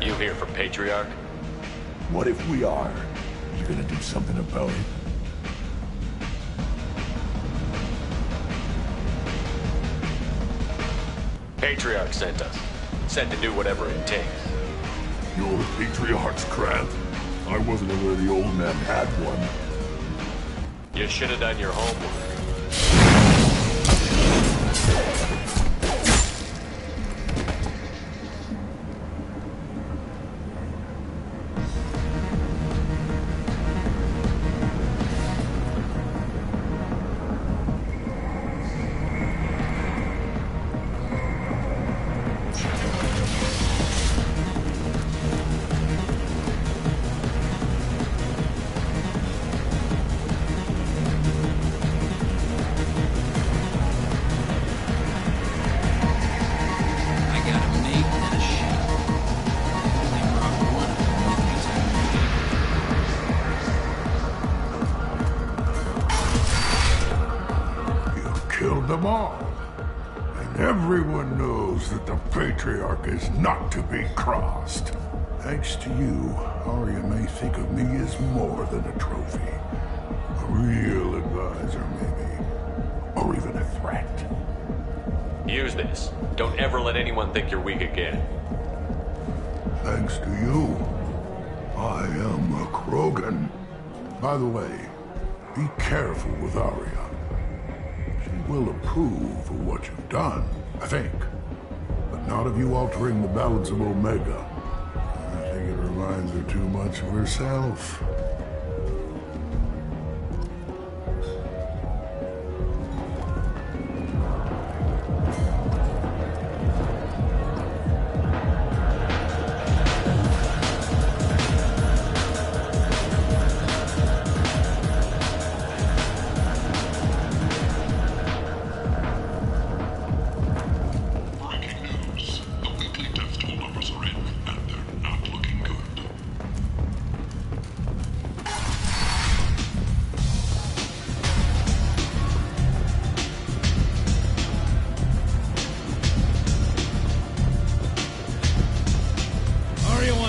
You here for Patriarch? What if we are? You gonna do something about it? Patriarch sent us. Sent to do whatever it takes. You're the Patriarch's Krant. I wasn't aware the old man had one. You should have done your homework. Killed them all. And everyone knows that the Patriarch is not to be crossed. Thanks to you, Arya may think of me as more than a trophy. A real advisor, maybe. Or even a threat. Use this. Don't ever let anyone think you're weak again. Thanks to you, I am a Krogan. By the way, be careful with Arya. She will approve of what you've done, I think. But not of you altering the balance of Omega. I think it reminds her too much of herself.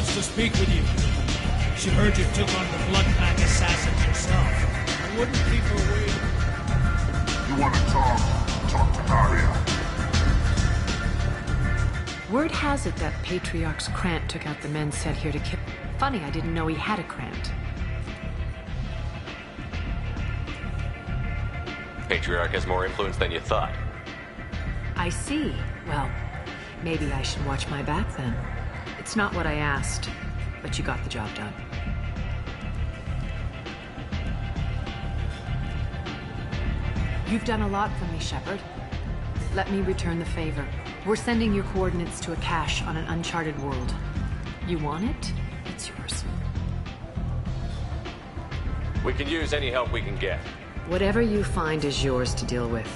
To speak with you. She heard you took on the blood pack assassins yourself. I wouldn't keep her waiting. You want to talk? Talk to Arya. Word has it that Patriarch's Krant took out the men sent here to kill. Funny, I didn't know he had a Krant. Patriarch has more influence than you thought. I see. Well, maybe I should watch my back then. It's not what I asked, but you got the job done. You've done a lot for me, Shepard. Let me return the favor. We're sending your coordinates to a cache on an uncharted world. You want it? It's yours. We can use any help we can get. Whatever you find is yours to deal with.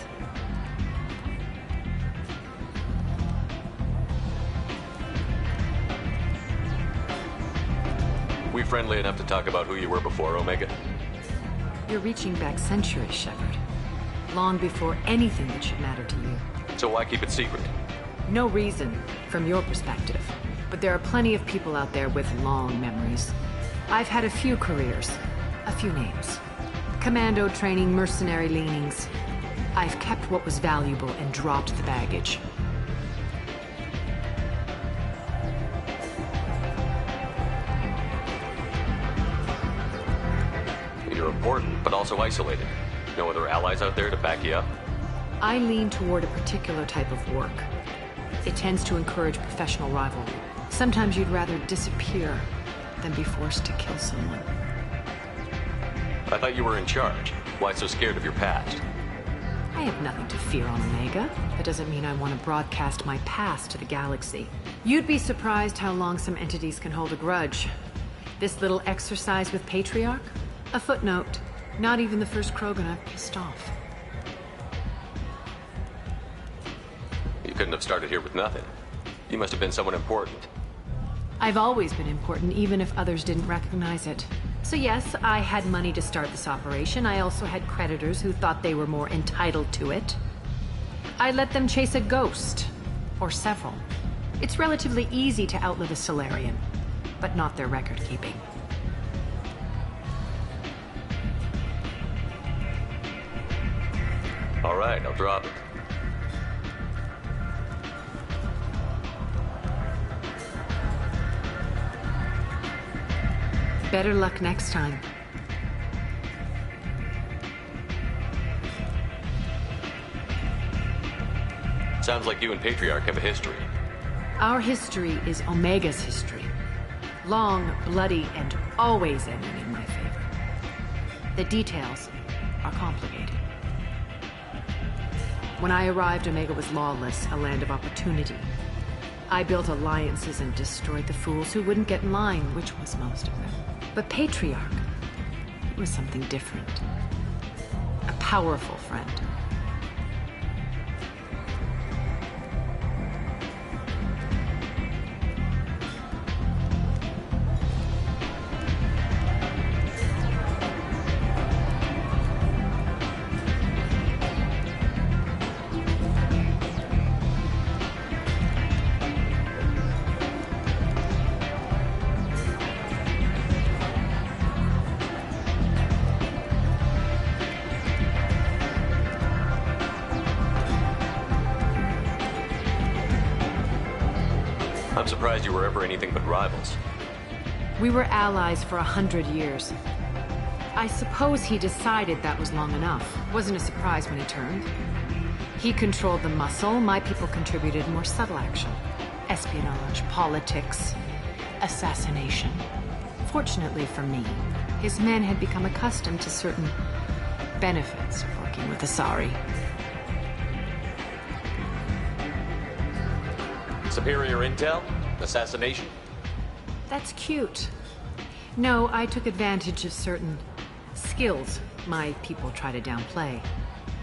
We friendly enough to talk about who you were before, Omega? You're reaching back centuries, Shepard. Long before anything that should matter to you. So why keep it secret? No reason, from your perspective. But there are plenty of people out there with long memories. I've had a few careers, a few names. Commando training, mercenary leanings. I've kept what was valuable and dropped the baggage. You're important, but also isolated. No other allies out there to back you up? I lean toward a particular type of work. It tends to encourage professional rivalry. Sometimes you'd rather disappear than be forced to kill someone. I thought you were in charge. Why so scared of your past? I have nothing to fear on Omega. That doesn't mean I want to broadcast my past to the galaxy. You'd be surprised how long some entities can hold a grudge. This little exercise with Patriarch? A footnote. Not even the first Krogan I've pissed off. You couldn't have started here with nothing. You must have been someone important. I've always been important, even if others didn't recognize it. So yes, I had money to start this operation. I also had creditors who thought they were more entitled to it. I let them chase a ghost. Or several. It's relatively easy to outlive a Solarian, but not their record-keeping. All right, I'll drop it. Better luck next time. Sounds like you and Patriarch have a history. Our history is Omega's history. Long, bloody, and always ending in my favor. The details are complicated. When I arrived, Omega was lawless, a land of opportunity. I built alliances and destroyed the fools who wouldn't get in line, which was most of them. But Patriarch was something different. A powerful friend. I'm surprised you were ever anything but rivals. We were allies for 100 years. I suppose he decided that was long enough. Wasn't a surprise when he turned. He controlled the muscle, my people contributed more subtle action. Espionage, politics, assassination. Fortunately for me, his men had become accustomed to certain benefits of working with Asari. Superior intel? Assassination? That's cute. No, I took advantage of certain skills my people try to downplay.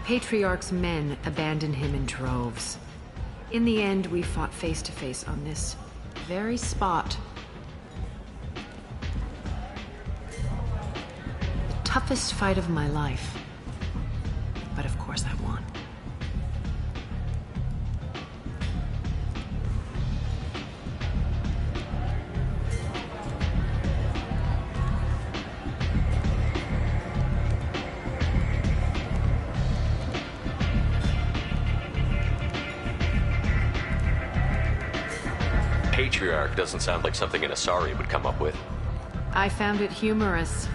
Patriarch's men abandoned him in droves. In the end, we fought face to face on this very spot. The toughest fight of my life. But of course I won. Patriarch doesn't sound like something an Asari would come up with. I found it humorous.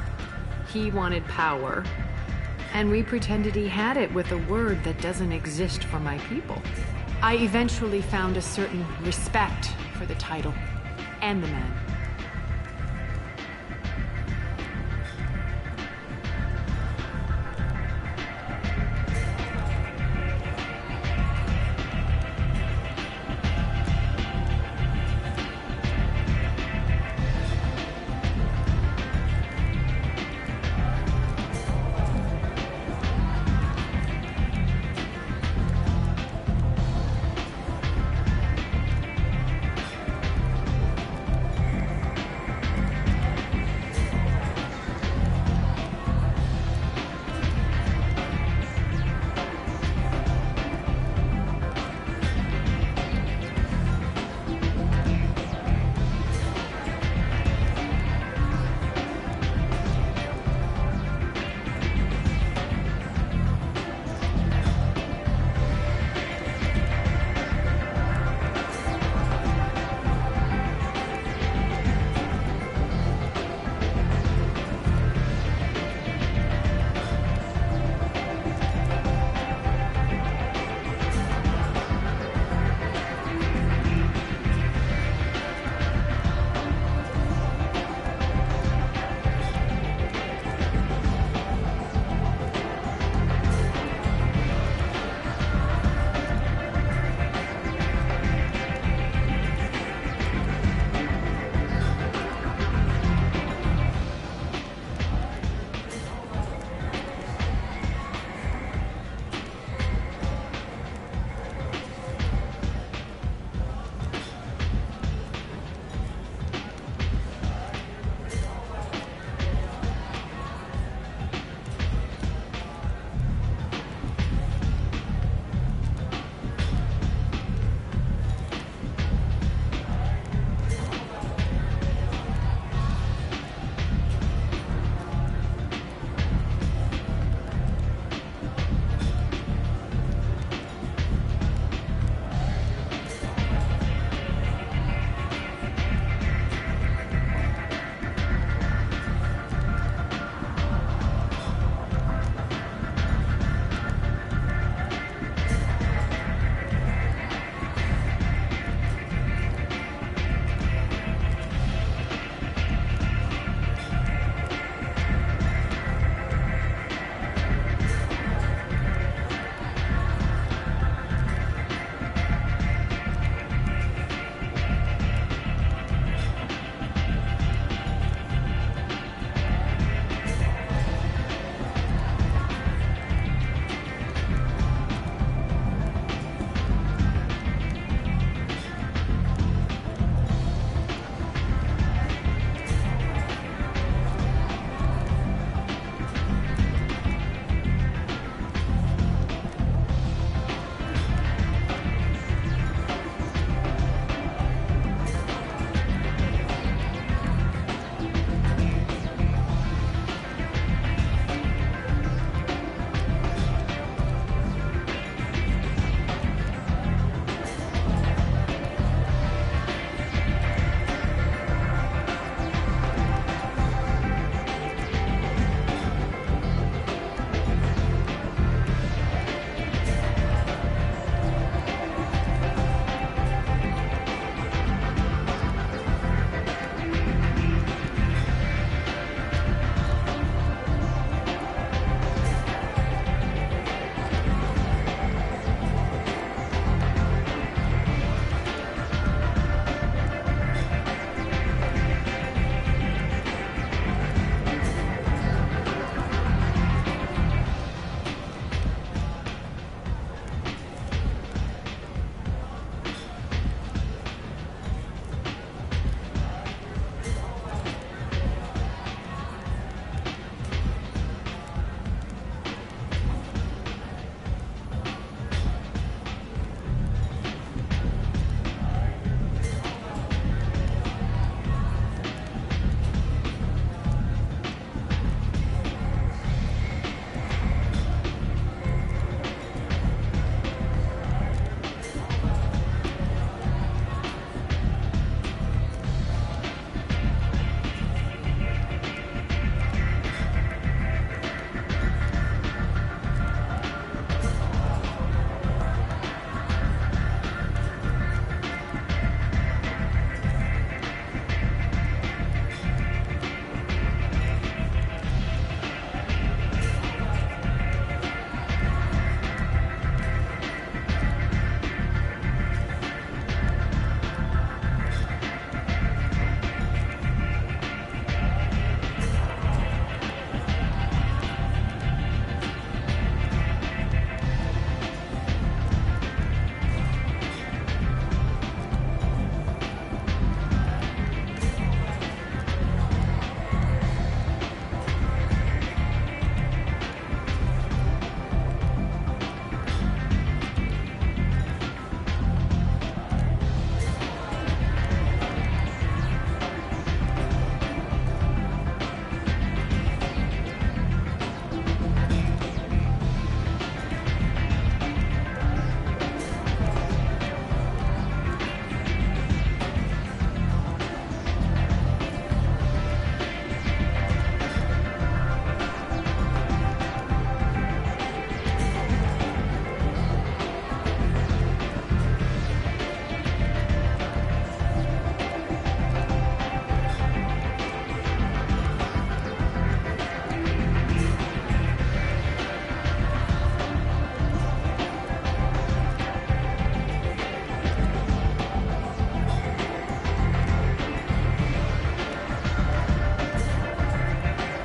He wanted power, and we pretended he had it with a word that doesn't exist for my people. I eventually found a certain respect for the title and the man.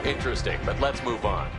Interesting, but let's move on.